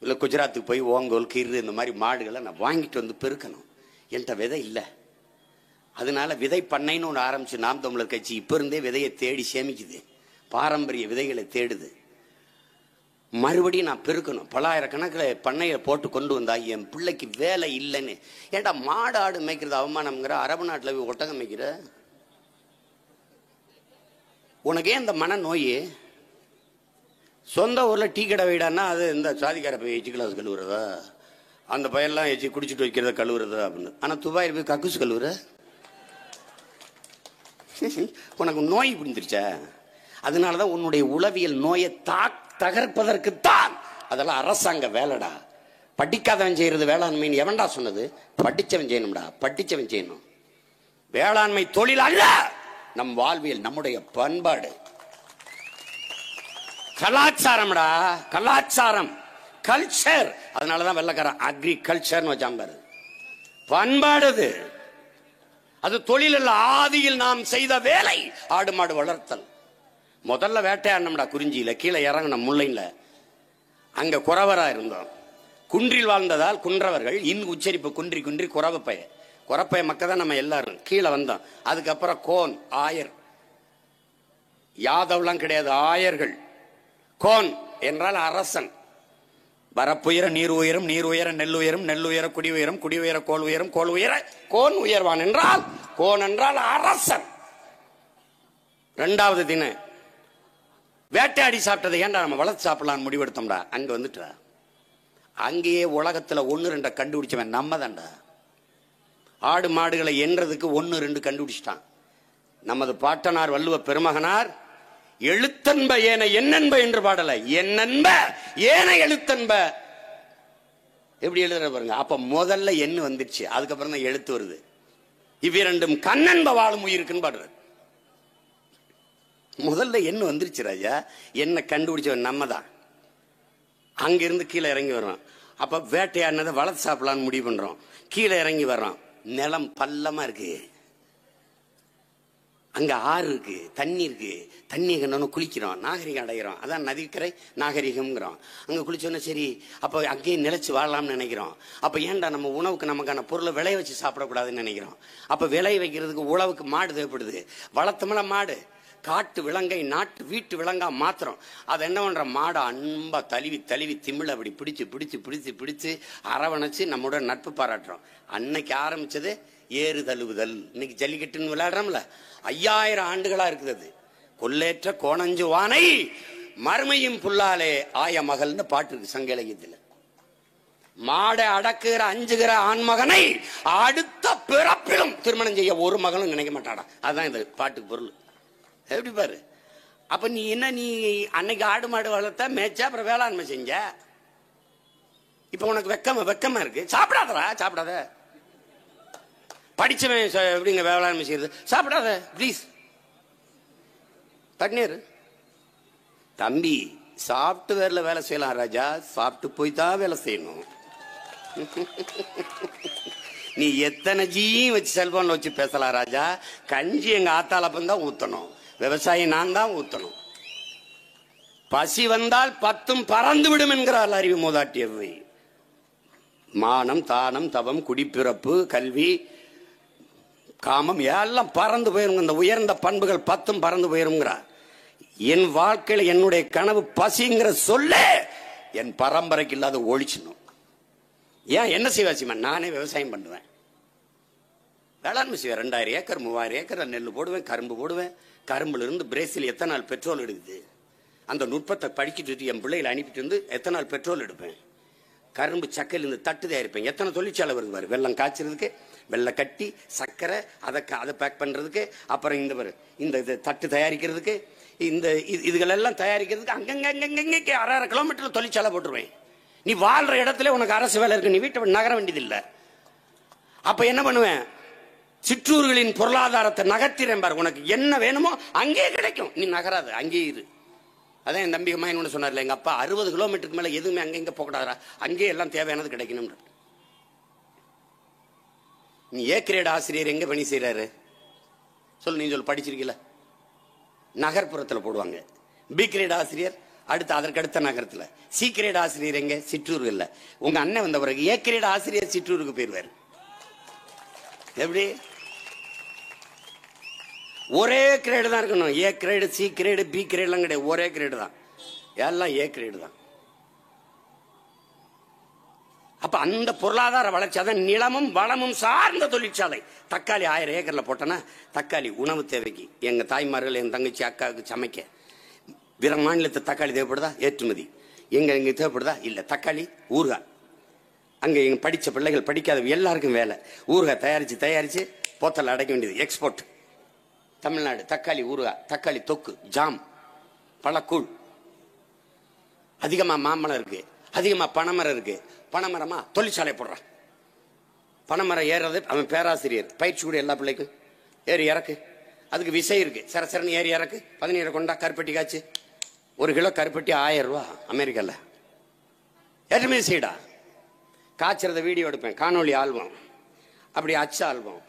இல்லை குஜராத்துக்கு போய் ஓங்கோல் கீரு இந்த மாதிரி மாடுகளை நான் வாங்கிட்டு வந்து பெருக்கணும். என்கிட்ட விதை இல்லை. அதனால விதை பண்ணைன்னு ஒன்று ஆரம்பிச்சு நாம் தமிழர் கட்சி இப்ப இருந்தே விதையை தேடி சேமிக்குது, பாரம்பரிய விதைகளை தேடுது. மறுபடியும் நான் பெருக்கணும். பல்லாயிரக்கணக்கில் பண்ணையை போட்டு கொண்டு வந்தா என் பிள்ளைக்கு வேலை இல்லைன்னு. ஏன்டா மாடு ஆடு மேய்க்கிறது அவமானம்ங்கிற? அரபு நாட்டில் போய் ஒட்டகம் மேய்க்கிற உனக்கே இந்த மன நோய். சொந்த ஊர்ல டீ கடை வைடான்னா அது இந்த சாதிக்கார போய் எச்சு கிளாஸ் கழுவுறதா, அந்த பையெல்லாம் எச்சு குடிச்சிட்டு வைக்கிறத கழுவுறதா அப்படின்னு. ஆனா துபாயில் போய் கக்குசு கழுவுற. உனக்கு நோய் புரிஞ்சிருச்சா? அதனாலதான் உன்னுடைய உளவியல் நோயை தகர்ப்பதற்குத்தான் அதெல்லாம் அரசாங்க வேலைடா. படிக்காதவன் செய்யறது வேளாண்மைன்னு எவன்டா சொன்னது? படிச்சவன் செய்யணும்டா, படிச்சவன் செய்யணும். வேளாண்மை தொழில் அல்ல, நம் வாழ்வியல், நம்முடைய பண்பாடு, கலாச்சாரம்டா, கலாச்சாரம், கல்ச்சர். அதனாலதான் வெள்ளக்காரன் அக்ரிகல்ச்சர் வச்சாம்பாரு. பண்பாடு அது தொழில் அல்ல. ஆதியில் நாம் செய்த வேலை ஆடு மாடு வளர்த்தல். முதல்ல வேட்டையாடணும்டா குறிஞ்சியில, கீழே இறங்கணும் முல்லைன்ல. அங்க குறவரா இருந்தோம். குன்றில் வாழ்ந்ததால் குன்றவர்கள், உச்சரிப்பு குன்றி குன்றி குறப்பைய மக்கள் தான் நம்ம எல்லாரும். கீழே வந்தோம். அதுக்கப்புறம் கோன், ஆயர், யாதவ்லாம் கிடையாது, ஆயர்கள். கோன் என்றால் அரசன். வரப்புயர நீர் உயரும், நீர் உயர நெல் உயரும், நெல் உயர குடி உயரும், குடி உயர கோல் உயரும், கோல் உயர கோன் உயர்வான் என்றால் கோன் என்றால் அரசன். இரண்டாவது தினம் வேட்டையாடி சாப்பிட்டதை ஏன்டா நம்ம வளர்த்து சாப்பிடலான்னு முடிவெடுத்தோம்டா. அங்க வந்துட்டா. அங்கேயே உலகத்துல 1-2 கண்டுபிடிச்சவன் நம்ம தான்டா. ஆடு மாடுகளை எண்றதுக்கு 1-2 கண்டுபிடிச்சிட்டான். நமது பாட்டனார் வள்ளுவ பெருமகனார் எழுத்தன்ப ஏன என்னன்ப என்று பாடல, என்னன்ப ஏன எழுத்தன்ப எப்படி எழுதுற பாருங்க. அப்ப முதல்ல எண்ணு வந்துருச்சு, அதுக்கப்புறம் தான் எழுத்து வருது. இவ்விரண்டும் கண்ணன்ப வாழும் உயிருக்குன்னு பாடுறது. முதல்ல எண்ணு வந்துருச்சு ராஜா. என்ன கண்டுபிடிச்சவன் நம்ம தான். அங்கிருந்து கீழே இறங்கி வர்றோம். அப்ப வேட்டையாடினதை வளர்த்து சாப்பிடலான்னு முடிவு பண்றோம். கீழே இறங்கி வர்றோம். நிலம் பள்ளமா இருக்கு, அங்க ஆறு இருக்கு, தண்ணி இருக்கு. தண்ணி கண்ணு குளிக்கிறோம், நாகரிகம் அடைகிறோம். அதான் நதிக்கரை நாகரிகம்ங்கிறோம். அங்க குளிச்சோன்னா சரி, அப்ப அங்கேயே நிலைச்சு வாழலாம்னு நினைக்கிறோம். அப்ப ஏன்டா நம்ம உணவுக்கு நமக்கான பொருளை விளைய வச்சு சாப்பிடக்கூடாதுன்னு நினைக்கிறோம். அப்ப விளைய வைக்கிறதுக்கு உழவுக்கு மாடு தேவைப்படுது. வளர்த்தோம்னா மாடு காட்டு விலங்கை நாட்டு வீட்டு விலங்கா மாத்திரம். அதை என்ன பண்ற, மாடை அன்பா தழுவி தழுவி திமிழ அப்படி பிடிச்சு பிடிச்சு பிடிச்சு பிடிச்சு அரவணைச்சு நம்மோட நட்பு பாராட்டுறோம். அன்னைக்கு ஆரம்பிச்சது ஏறு தழுவுதல். இன்னைக்கு ஜல்லிக்கட்டுன்னு விளையாடுறோம்ல, 5000 ஆண்டுகளா இருக்குது. கொல்லேற்ற கோணஞ்சு வானை மறுமையும் புல்லாலே ஆய மகள்னு பாட்டு இருக்கு சங்க இலக்கியத்துல. மாடை அடக்குகிற அஞ்சுகிற ஆண்மகனை அடுத்த பிறப்பிலும் திருமணம் செய்ய ஒரு மகனும் நினைக்க மாட்டாடா. அதுதான் இந்த பாட்டுக்கு பொருள். எப்படி பாரு. அப்ப நீ என்ன, நீ அன்னைக்கு ஆடு மாடு வளர்த்த மேய்ச்சா, அப்புறம் வேளாண்மை செஞ்ச. இப்ப உனக்கு வெக்கமா இருக்கு. சாப்பிடாதடா, சாப்பிடாத. படிச்சவன் எப்படிங்க வேளாண்மை செய்யறது? சாப்பிடாத ப்ளீஸ், தண்ணீர். தம்பி, சாஃப்ட்வேர்ல வேலை செய்யலாம் ராஜா, சாப்பிட்டு போய் தான் வேலை செய்யணும். நீ எத்தனை ஜியும் வச்சு செல்போன்ல வச்சு பேசலாம் ராஜா, கஞ்சி எங்க ஆத்தாளப்பன் தான் ஊத்தணும், விவசாயி நான் தான் ஊத்தணும். பசி வந்தால் 10 பறந்து விடும் என்கிறார் அறிவு மூதாட்டியவை. மானம், தானம், தவம், குடிப்பிறப்பு, கல்வி, காமம் எல்லாம் பறந்து போயிரும். இந்த உயர்ந்த பண்புகள் 10 பறந்து போயிருங்கிறார். என் வாழ்க்கையில என்னுடைய கனவு பசிங்கிற சொல்ல என் பரம்பரைக்கு இல்லாத ஒழிச்சணும். ஏன் என்ன செய்வாசிமா? நானே விவசாயம் பண்ணுவேன், வேளாண்மை செய்வேன். 2000 ஏக்கர் 3000 ஏக்கர் நெல் போடுவேன், கரும்பு போடுவேன். கரும்புல இருந்து பிரேசில் எத்தனால் பெட்ரோல் எடுக்குது, அந்த நுட்பத்தை படிச்சுட்டு என் பிள்ளைகளை அனுப்பிட்டு இருந்து எத்தனால் பெட்ரோல் எடுப்பேன். கரும்பு சக்கையில் இருந்து தட்டு தயாரிப்பேன். எத்தனை தொழிற்சாலை வருது பாரு, வெள்ளம் காய்ச்சறதுக்கு, வெள்ளை கட்டி, சர்க்கரை, அதை பேக் பண்றதுக்கு, அப்புறம் இந்த தட்டு தயாரிக்கிறதுக்கு, இந்த இதுகளெல்லாம் தயாரிக்கிறதுக்கு அங்கங்க அரை கிலோமீட்டர் தொழிற்சாலை போட்டுருவேன். நீ வாழ்ற இடத்துல உனக்கு அரசு வேலை இருக்கு, நீ வீட்டை நகர வேண்டியதில்லை. அப்ப என்ன பண்ணுவேன்? சிற்றூர்களின் பொருளாதாரத்தை நகர்த்திறேன் பாரு. உனக்கு என்ன வேணுமோ அங்கேயே கிடைக்கும், நீ நகராது, அங்கேயே இரு. அதான் என் தம்பி அம்மா சொன்னார்ல, எங்க அப்பா 60 கிலோமீட்டருக்கு மேல எதுவுமே அங்க போகக்கூடாதா, அங்கேயே எல்லாம் தேவையானது கிடைக்கணும். நீ ஏ கிரேட் ஆசிரியர் எங்க பணி செய்யறாரு சொல்லு, நீ சொல்லு, படிச்சிருக்கீல? நகர்ப்புறத்தில் போடுவாங்க. பி கிரேட் ஆசிரியர் அடுத்து அதற்கு அடுத்த நகரத்துல. சி கிரேட் ஆசிரியர் எங்க? சிற்றூர்கள். உங்க அண்ணன் வந்த பிறகு ஏ கிரேட் ஆசிரியர் சிற்றூருக்கு போயிருவாரு. எப்படி? ஒரே கிரேடு தான் இருக்கணும். A grade, C grade, B கிரேட்லாம் கிடையாது, ஒரே கிரேடு தான், எல்லாம் ஏ கிரேடு தான். அப்ப அந்த பொருளாதார வளர்ச்சி, அதான் நிலமும் வளமும் சார்ந்த தொழிற்சாலை. தக்காளி 1000 ஏக்கர்ல போட்டோன்னா தக்காளி உணவு தேவைக்கு, எங்க தாய்மார்கள், என் தங்கச்சி, அக்காவுக்கு சமைக்க. பிற மாநிலத்து தக்காளி தேவைப்படுதா? ஏற்றுமதி. எங்க தேவைப்படுதா? இல்ல. தக்காளி ஊறுகாய், அங்க எங்க படிச்ச பிள்ளைகள் படிக்காத எல்லாருக்கும் வேலை. ஊறுகாய் தயாரிச்சு போத்தல் அடைக்க வேண்டியது, எக்ஸ்போர்ட். தமிழ்நாடு தக்காளி ஊறுகாய், தக்காளி தொக்கு, ஜாம், பழக்கூழ். அதிகமா மாம்பழம் இருக்கு, அதிகமா பனைமரம் இருக்கு. பனைமரமா தொழிற்சாலை போடுறான். பனைமரம் ஏறது அவன் பேராசிரியர், பயிற்சி கூட எல்லா பிள்ளைக்கும். ஏறி இறக்கு, அதுக்கு விசை இருக்கு, சரசரன்னு ஏறி இறக்கு. 17 கொண்டா கருப்பட்டி காய்ச்சி. 1 கிலோ கருப்பட்டி 1000 ரூபா அமெரிக்கால. ஏற்றுமதி செய்டா. காய்ச்சறத வீடியோ எடுப்பேன், காணொலி ஆல்பம், அப்படி அச்சு ஆல்பம்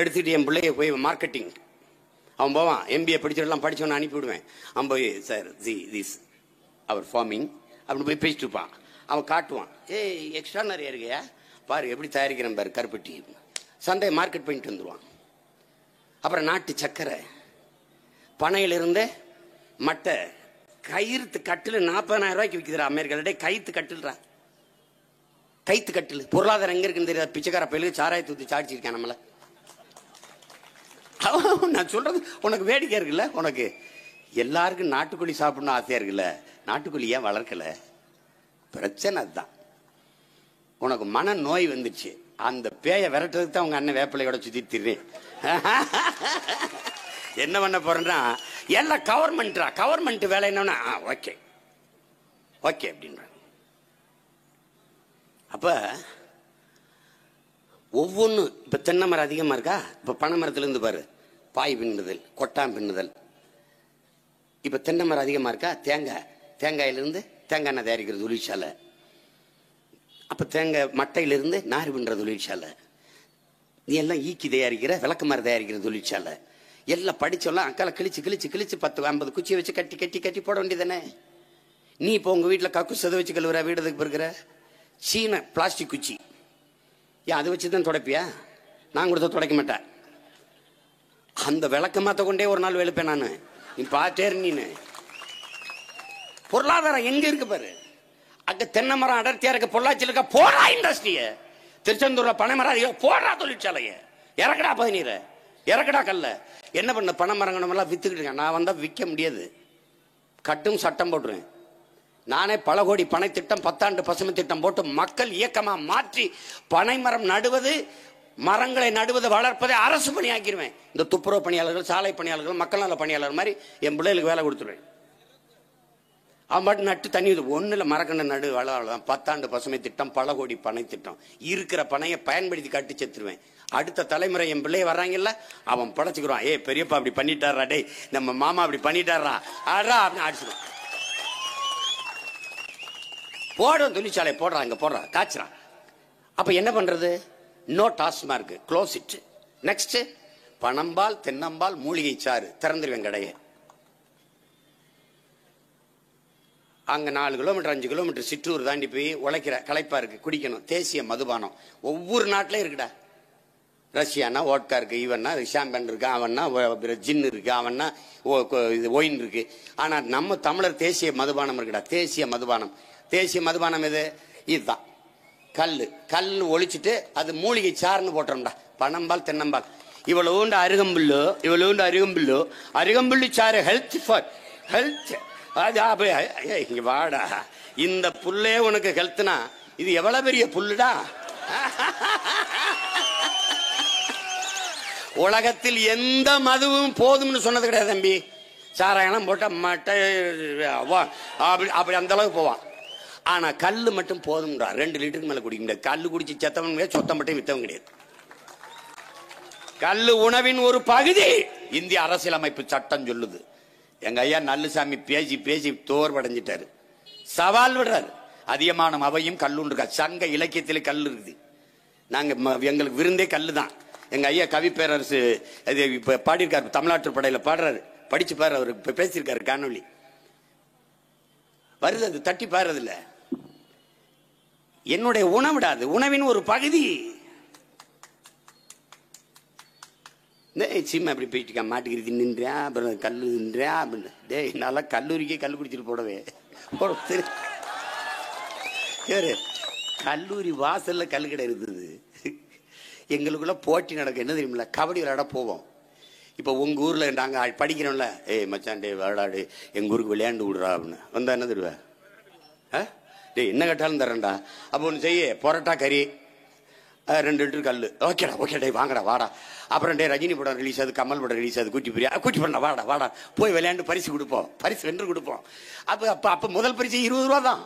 எடுத்துட்டு என் பிள்ளைய போய் மார்க்கெட்டிங் அவன் போவான். MBA படிச்சுலாம் படிச்சவன அனுப்பிவிடுவேன். அவன் போய் சார் திஸ் அவர் ஃபார்மிங் அப்படின்னு போய் பேசிட்டு இருப்பான். அவன் காட்டுவான், ஏய் எக்ஸ்ட்ரானரியா இருக்கையா பாரு, எப்படி தயாரிக்கிறேன் பாரு கருப்பட்டி. சந்தை மார்க்கெட் பண்ணிட்டு வந்துடுவான். அப்புறம் நாட்டு சக்கரை, பனையிலிருந்து மட்டை, கயிறு கட்டில் 40,000 ரூபாய்க்கு விற்கிதுரா அமெரிக்கால. கைத்து கட்டில்றா, கைத்து கட்டில். பொருளாதாரம் எங்க இருக்குன்னு தெரியாது. பிச்சைக்கார பயிலுக்கு சாராயத்தை ஊற்றி சாடிச்சிருக்கேன் நம்மள. நான் சொல்றது உனக்கு வேடிக்கை இருக்குல்ல? உனக்கு எல்லாருக்கும் நாட்டுக்கோழி சாப்பிடணும் ஆசையா இருக்குல்ல? நாட்டுக்கோழி ஏன் வளர்க்கல? பிரச்சனை அதுதான். உனக்கு மன நோய் வந்துச்சு, அந்த பேயை விரட்டுறதுக்கு தான் உங்க அண்ணன் வேப்பிலையோட சுத்திடுறேன். என்ன பண்ண போறேன்னா, எல்லாம் கவர்மெண்ட் வேலை என்னன்னா ஓகே ஓகே அப்படின்ற. அப்ப ஒவ்வொன்னு இப்ப தென்னை மரம் அதிகமா இருக்கா? இப்ப பனை மரத்துல இருந்து பாரு, பாய் பின்னுதல், கொட்டாம் பின்னுதல். இப்ப தென்னை மரம் அதிகமா இருக்கா? தேங்காயிலிருந்து தேங்காய் எண்ணெய் தயாரிக்கிற தொழிற்சாலை. அப்ப தேங்காய் மட்டையிலிருந்து நார் பின்னுற தொழிற்சாலை. நீ எல்லாம் ஈக்கி தயாரிக்கிற, விளக்கு மரம் தயாரிக்கிற தொழிற்சாலை. எல்லாம் படிச்சோம்லாம் அக்கால கிழிச்சு 10-50 குச்சியை வச்சு கட்டி போட வேண்டியதானே? நீ இப்போ உங்க வீட்டுல கக்கு சதை வச்சு கழுவுற, வீடுக்கு பிறகுற சீன பிளாஸ்டிக் குச்சி, ஏன் அதை வச்சுதான் துடைப்பியா? நான் கொடுத்த துடைக்க மாட்டேன். அந்த விளக்க மாத்த கொண்டே ஒரு நாள் வெளுப்பேன் நானு. நீ பாத்தேரு. நீனு பொருளாதாரம் எங்க இருக்கு பாரு. அங்க தென்னை மரம் அடர்த்தியா இருக்க, பொள்ளாச்சியில் இருக்க போடா இண்டஸ்ட்ரிய, திருச்செந்தூர்ல பனை மரம் அதிகம் போடுறா தொழிற்சாலைய, இறக்கடா பதநீரை, இறக்கடா கல்ல. என்ன பண்ண, பனை மரங்கணும் எல்லாம் வித்துக்கிட்டு இருக்கேன். நான் வந்தா விற்க முடியாது, கட்டும் சட்டம் போட்டுருவேன். நானே பல கோடி பனை திட்டம், 10 ஆண்டு பசுமை திட்டம் போட்டு மக்கள் இயக்கமா மாற்றி பனை மரம் நடுவது, மரங்களை நடுவது, வளர்ப்பதை அரசு பணியாக்கிடுவேன். இந்த துப்புரவு பணியாளர்கள், சாலை பணியாளர்கள், மக்கள் நல பணியாளர் மாதிரி என் பிள்ளைகளுக்கு வேலை கொடுத்துருவேன். அவன் பாட்டு நட்டு தண்ணி ஒண்ணுல மரக்கண்ண நடு வளர்தான். 10 ஆண்டு பசுமை திட்டம், பல கோடி பனை திட்டம். இருக்கிற பனையை பயன்படுத்தி கட்டி செத்துருவேன். அடுத்த தலைமுறை என் பிள்ளை வர்றாங்கல்ல, அவன் படைச்சுக்கிறான். ஏ பெரியப்பா அப்படி பண்ணிட்டாரா, டே நம்ம மாமா அப்படி பண்ணிட்டாரா, ஆடுறா அப்படின்னு அடிச்சிடும். போடுறோம் தொழிற்சாலை போடுறான், இங்க போடுறான், காய்ச்சுறான். அப்ப என்ன பண்றது? No TASMAC, close it. Next பனம்பால் தென்னம்பால் மூலிகை சாறு, திறந்துருவேன் கடையை. அங்க 4 கிலோமீட்டர் 5 கிலோமீட்டர் சிற்றூர் தாண்டி போய் உழைக்கிற களைப்பா இருக்கு, குடிக்கணும் தேசிய மதுபானம். ஒவ்வொரு நாட்டிலையும் இருக்குடா. ரஷ்யானா ஓட்கா இருக்கு, இவன்னா ஷாம்பன் இருக்கு, அவன்னா ஜின் இருக்கு, அவன்னா இது ஒயின் இருக்கு. ஆனா நம்ம தமிழர் தேசிய மதுபானம் இருக்குடா. தேசிய மதுபானம். தேசிய மதுபானம் எது? இதுதான். கல்லு ஒழிச்சிட்டு அது மூலிகை சாறுன்னு போட்டுறோம்டா. பனம்பால் தென்னம்பால், இவ்வளவுண்டு அருகம்புல்லு, அருகம்புல்லு சாறு ஹெல்த் ஃபார் ஹெல்த். இங்க வாடா, இந்த புல்லே உனக்கு ஹெல்த்னா இது எவ்வளவு பெரிய புல்லுடா. உலகத்தில் எந்த மதுவும் போதும்னு சொன்னது கிடையாது தம்பி. சாராயணம் போட்ட மட்டை அப்படி அந்த அளவுக்கு போவான். ஆனா கல்லு மட்டும் போதும்டா. 2 லிட்டருக்கு மேல குடிக்க முடியாது. கல்லு குடிச்சு செத்தவன் கிடையாது, சொத்தம் மட்டும் வித்தவன் கிடையாது. கல்லு உணவின் ஒரு பகுதி. இந்திய அரசியலமைப்பு சட்டம் சொல்லுது. எங்க ஐயா நல்லுசாமி பேசி பேசி தோர்வடைஞ்சிட்டாரு. சவால் விடுறாரு. அதிகமான அவையும் கல்லுன்னு இருக்கா. சங்க இலக்கியத்திலே கல் இருக்குது. நாங்க எங்களுக்கு விருந்தே கல்லு தான். எங்க ஐயா கவி பேரரசு இப்ப பாடியிருக்காரு, தமிழ்நாட்டு படையில பாடுறாரு. படிச்சு பாரு, அவரு பேசியிருக்காரு காணொலி வருது. அது தட்டி பாருறது இல்ல. என்னுடைய உணவிடாது, உணவின் ஒரு பகுதி. சீமா அப்படி போயிட்டு மாட்டுக்கு தின்னுன்றேன், அப்புறம் கல்லு தின்றேன் அப்படின்னு. டே நல்லா கல்லூரிக்கே கல்லு குடிச்சிட்டு போடவே. கல்லூரி வாசல்ல கல்லு கடை இருந்தது. எங்களுக்குள்ள போட்டி நடக்கும். என்ன தெரியுமில்ல, கபடி விளையாட போவோம். இப்போ உங்க ஊர்ல நாங்க படிக்கிறோம்ல, ஏய் மச்சான் டே விளையாடு, எங்க ஊருக்கு விளையாண்டு விடுறா அப்படின்னு வந்தா என்ன தருவேன்? டே என்ன கேட்டாலும் தரேன்டா. அப்போ ஒன்று செய்ய, பொரோட்டா கறி 2 லிட்டர் கல்லு. ஓகேடா ஓகே டே வாங்கடா வாடா. அப்புறம் டே ரஜினி படம் ரிலீஸ் ஆகுது, கமல் படம் ரிலீஸ் ஆகுது, கூட்டி பண்ணா வாடா வாடா போய் விளையாண்டு பரிசு கொடுப்போம், பரிசு வென்று கொடுப்போம். அப்ப முதல் பரிசு 20 ரூபா தான்.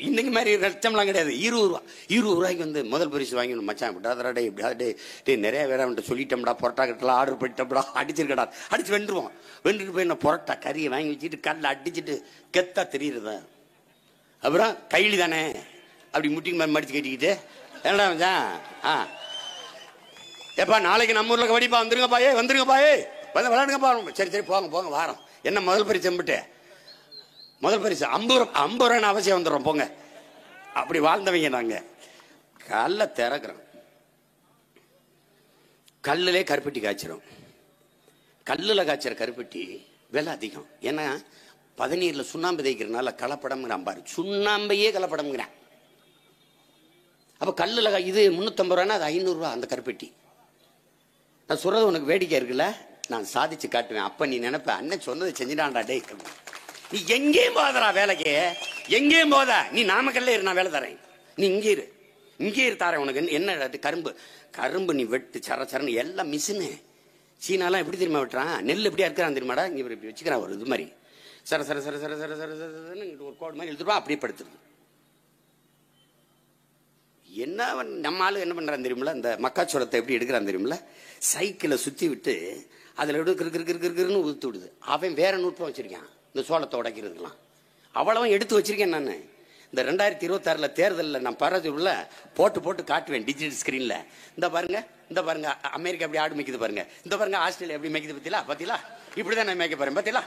இன்னைக்கு மாதிரி லட்சம்லாம் கிடையாது. 20 ரூபாய்க்கு வந்து முதல் பரிசு வாங்கணும். மச்சான் விடாதடா டே இப்படி டே நிறைய வேற அவன்கிட்ட சொல்லிட்டோம்டா, பொரோட்டா கட்டலாம் ஆர்டர் பண்ணிட்டோம்டா, அடிச்சிருக்கடா, அடிச்சு வென்றுவோம். வென்றுட்டு போய் நான் பொரோட்டா கறியை வாங்கி வச்சுட்டு கல்ல அடிச்சுட்டு கெத்தா தெரியுறதா. அப்புறம் கைலி தானே அப்படி முட்டிக்கு மாதிரி மடிச்சு கட்டிக்கிட்டு என்னடா மச்சான் எப்பா நாளைக்கு நம்ம ஊர்ல கபடிப்பா வந்துருங்கப்பா, வந்துருங்கப்பா, வந்து விளையாடுங்கப்பா. சரி சரி போங்க போங்க வாரம். என்ன முதல் பரிசு எம்பிட்டு? முதல் பரிசு 50 ரூபான்னு அவசியம் வந்துடும் போங்க. அப்படி வாழ்ந்தவங்க நாங்க. கல்ல திறக்கிறோம், கல்லுலே கருப்பட்டி காய்ச்சிரும். கல்லுல காய்ச்சற கருப்பட்டி விலை அதிகம். ஏன்னா பதநீர்ல சுண்ணாம்பு தேய்க்கிறதுனால கலப்படம்ங்கிறான் பாரு. சுண்ணாம்பையே கலப்படம்ங்கிறான். அப்ப கல்லுல இது 350 ரூபான்னா அது 500 ரூபா அந்த கருப்பட்டி. நான் சொல்றது உனக்கு வேடிக்கை இருக்குல்ல, நான் சாதிச்சு காட்டுவேன். அப்ப நீ நினைப்ப அண்ணன் சொன்னதை செஞ்சுடான்டா டே. நீ எங்கேயும் போதரா வேலைக்கு, எங்கேயும் போத. நீ நாமக்கல்ல இரு, நான் வேலை தரேன். நீ இங்கே இரு தரேன் உனக்கு. என்ன கரும்பு நீ வெட்டு சர சரன்னு எல்லாம் மிஷினு. சீனாலாம் எப்படி தெரியுமா வெட்டுறான்? நெல் எப்படியா இருக்கிறான் தெரியுமாடா? இங்க இப்படி வச்சுக்கிறான் ஒரு இது மாதிரி சர சர சர சர சர சர சர ஒரு கோடு மாதிரி எழுதுருவா, அப்படியே படுத்துருது. என்ன நம்ம ஆளு என்ன பண்றான் தெரியுமில்ல, இந்த மக்காச்சோளத்தை எப்படி எடுக்கிறான் தெரியுமில்ல, சைக்கிளை சுத்தி விட்டு அதுல கிருன்னு ஊத்து விடுது. அவன் வேற நுட்பம் வச்சிருக்கான் இந்த சோளத்தை உடைக்கிறதுலாம். அவ்வளவும் எடுத்து வச்சிருக்கேன் நான். இந்த 2026 தேர்தலில் நான் பரதுல போட்டு காட்டுவேன் டிஜிட்டல் ஸ்கிரீன்ல. இந்த பாருங்க அமெரிக்கா எப்படி ஆடு மேய்க்குது பாருங்க, இந்த பாருங்க ஆஸ்திரேலியா எப்படி மேய்க்குது பத்திலா இப்படிதான் நான் மேய்க்க போறேன் பத்திலா.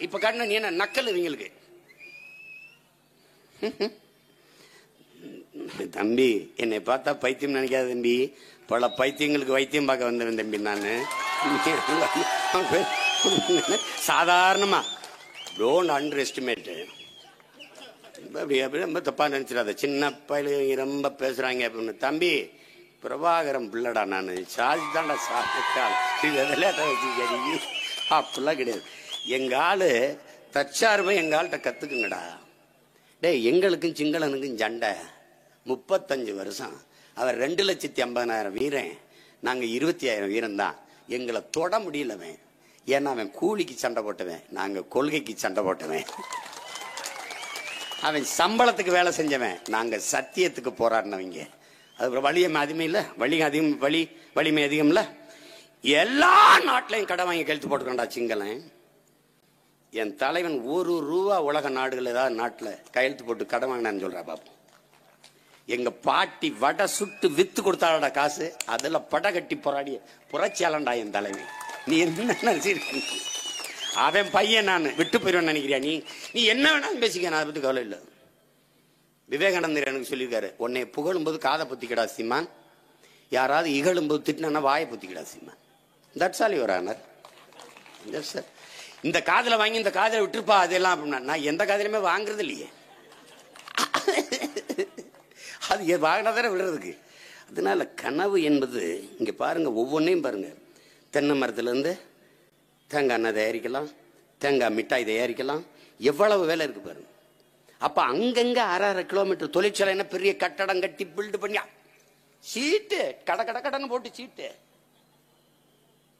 இப்ப காட்டின நீ என்ன நக்கல் இவங்களுக்கு. தம்பி என்னை பார்த்தா பைத்தியம் நினைக்காத தம்பி, பல பைத்தியங்களுக்கு வைத்தியம் பார்க்க வந்தேன் தம்பி நானு. சாதாரணமா டோன்ட் அண்டர் எஸ்டிமேட். அப்படி ரொம்ப தப்பா நினைச்சிடாத. சின்ன பயில ரொம்ப பேசுறாங்க அப்படின்னு. தம்பி பிரபாகரம் பிள்ளடா, நான் சாதி தான்டா சாப்பிட்டால் விளையாட்ட வச்சு அப்படிலாம் கிடையாது. எங்க ஆளு தற்சார்பை எங்க ஆள்கிட்ட கத்துக்குங்கடா. டே எங்களுக்கும் சிங்களனுக்கும் சண்டை 35 வருஷம். அவர் 2,50,000 வீரன், நாங்க 20,000 வீரன் தான். எங்களை தொட முடியலவன். ஏன்னா அவன் கூலிக்கு சண்டை போட்டவன், நாங்க கொள்கைக்கு சண்டை போட்டவன். அவன் சம்பளத்துக்கு வேலை செஞ்சவன், நாங்க சத்தியத்துக்கு போராடினவங்க. அது வலிமை அதிகமே இல்லை, வலிமை அதிகம் இல்லை. எல்லா நாட்டிலையும் கடன் வாங்கி கழுத்து போட்டுக்கண்டா சிங்களன். என் தலைவன் ₹1 உலக நாடுகள் ஏதாவது நாட்டில் கையெழுத்து போட்டு கடன் வாங்கினான்னு சொல்றா பாப்போம். எங்க பாட்டி வடை சுட்டு வித்து கொடுத்தாடா காசு, அதுல பட கட்டி போராடிய புரட்சியாளன்டா என் தலைவன். நீ என்ன நினைச்சிருக்க? அவன் பையன் நான் விட்டு போயிருவேன் நினைக்கிறியா? நீ என்ன வேணாலும் பேசிக்க, நான் அதை பத்தி கவலை இல்லை. விவேகானந்தர் எனக்கு சொல்லியிருக்காரு, உன்னை புகழும் போது காதை பொத்திக்கடா சீமான், யாராவது இகழும் போது திட்டினா வாயை பொத்திக்கடா Seeman. That's all your honour. இந்த காதல வாங்கி இந்த காதல விட்டுருப்பா அதெல்லாம் அப்படின்னா, நான் எந்த காதலையுமே வாங்குறது இல்லையே. அது வாங்கினதானே விடுறதுக்கு. அதனால கனவு என்பது இங்க பாருங்க, ஒவ்வொன்றையும் பாருங்க. தென்னை மரத்துல இருந்து தேங்காய் எண்ணெய் தயாரிக்கலாம், தேங்காய் மிட்டாய் தயாரிக்கலாம், எவ்வளவு வேலை இருக்கு பாருங்க. அப்ப அங்கங்க 1/2 கிலோமீட்டர் தொழிற்சாலை, என்ன பெரிய கட்டடம் கட்டி பில்டு பண்ணி சீட்டு கடன்னு போட்டு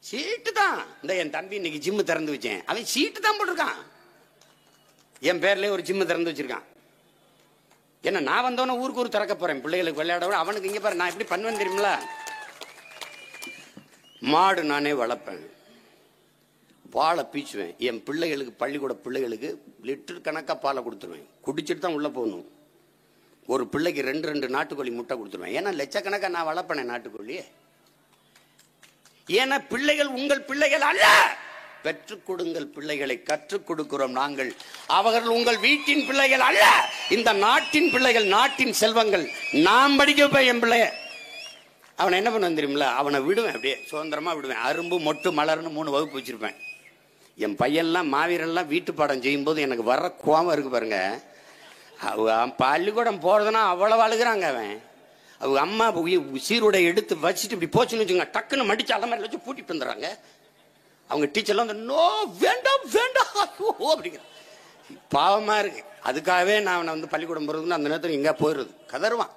சீட்டு தான். இந்த என் தம்பி இன்னைக்கு ஜிம்மு திறந்து வச்சேன், அவன் சீட்டு தான் போட்டிருக்கான். என் பேர்லயே ஒரு ஜிம்மு திறந்து வச்சிருக்கான். என்ன நான் வந்தவன ஊருக்கு ஊர் திறக்க போறேன், பிள்ளைகளுக்கு விளையாட. அவனுக்கு இங்க பாரு நான் எப்படி பண்ணுவேன் தெரியுமில. மாடு நானே வளர்ப்பேன், பாலை பீச்சுவேன். என் பிள்ளைகளுக்கு, பள்ளிக்கூட பிள்ளைகளுக்கு லிட்டர் கணக்கா பாலை கொடுத்துருவேன். குடிச்சிட்டு தான் உள்ள போகணும். ஒரு பிள்ளைக்கு 2 நாட்டுக்கோழி முட்டை கொடுத்துருவேன். ஏன்னா லட்சக்கணக்கா நான் வளர்ப்பேன் நாட்டுக்கோழி. ஏன்னா பிள்ளைகள் உங்கள் பிள்ளைகள் அல்ல, பெற்றுக் கொடுங்கள் பிள்ளைகளை, கற்றுக் கொடுக்கிறோம் நாங்கள். அவர்கள் உங்கள் வீட்டின் பிள்ளைகள் அல்ல, இந்த நாட்டின் பிள்ளைகள், நாட்டின் செல்வங்கள். நான் படிக்க வைப்பேன் என் பிள்ளைய. அவனை என்ன பண்ணுவேன் தெரியுமில்ல, அவனை விடுவேன், அப்படியே சுதந்திரமா விடுவேன். அரும்பு மொட்டு மலர்னு 3 வகுப்பு வச்சிருப்பேன். என் பையன்லாம் மாவீரெல்லாம் வீட்டு பாடம் செய்யும் போது எனக்கு வர்ற கோவம் இருக்கு பாருங்க. பள்ளிக்கூடம் போறதுன்னா அவ்வளவு அழுகுறாங்க. அவங்க அம்மா சீருடை எடுத்து வச்சுட்டு இப்படி போச்சுன்னு வச்சுங்க, டக்குன்னு மடிச்சு அலமாரில வச்சு பூட்டிட்டு வந்துடுறாங்க. அவங்க டீச்சர்லாம் வந்து நோ வேண்டாம் வேண்டாம் அப்படிங்கிற பாவமா இருக்கு. அதுக்காகவே நான் அவனை வந்து பள்ளிக்கூடம் போறதுன்னு அந்த நேரத்தில் எங்க போயிடுறது, கதறுவான்.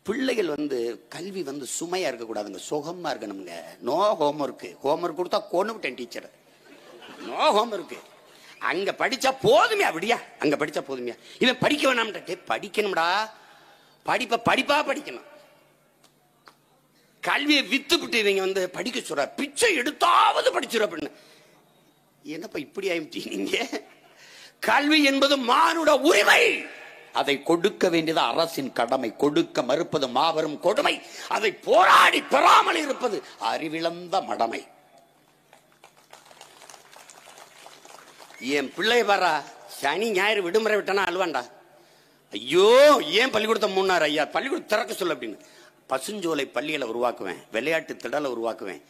பிள்ளைகள் வந்து கல்வி வந்து சுமையா இருக்கக்கூடாதுங்க, சுகமா இருக்கணுங்க. நோ ஹோம்ஒர்க், ஹோம்ஒர்க் கொடுத்தா கொண்டு விட்டேன் டீச்சர். நோ ஹோம்ஒர்க், அங்க படிச்சா போதுமே. அப்படியா அங்க படிச்சா போதுமையா? இவன் படிக்க வேணாம்டே, படிக்கணும்டா, படிப்பா படிக்கணும். கல்வியை வித்துப்பிட்டு இவங்க வந்து படிக்க சொல்ற, பிச்சை எடுத்தாவது படிச்சிடும் அப்படின்னு. என்னப்பா இப்படி ஆயிட்டீங்க? கல்வி என்பது மானுட உரிமை, அதை கொடுக்க வேண்டியது அரசின் கடமை. கொடுக்க மறுப்பது மாபெரும் கொடுமை, அதை போராடி பெறாமல் இருப்பது அறிவிழந்த மடமை. என் பிள்ளை பாரா, சனி ஞாயிறு விடுமுறை விட்டனா அழுவாண்டா. ஐயோ ஏன் பள்ளிக்கூடத்தை 3 நாள் ஐயா, பள்ளிக்கூடம் திறக்க சொல்ல அப்படின்னு. பசுஞ்சோலை பள்ளிகளை உருவாக்குவேன், விளையாட்டு திடலை உருவாக்குவேன்.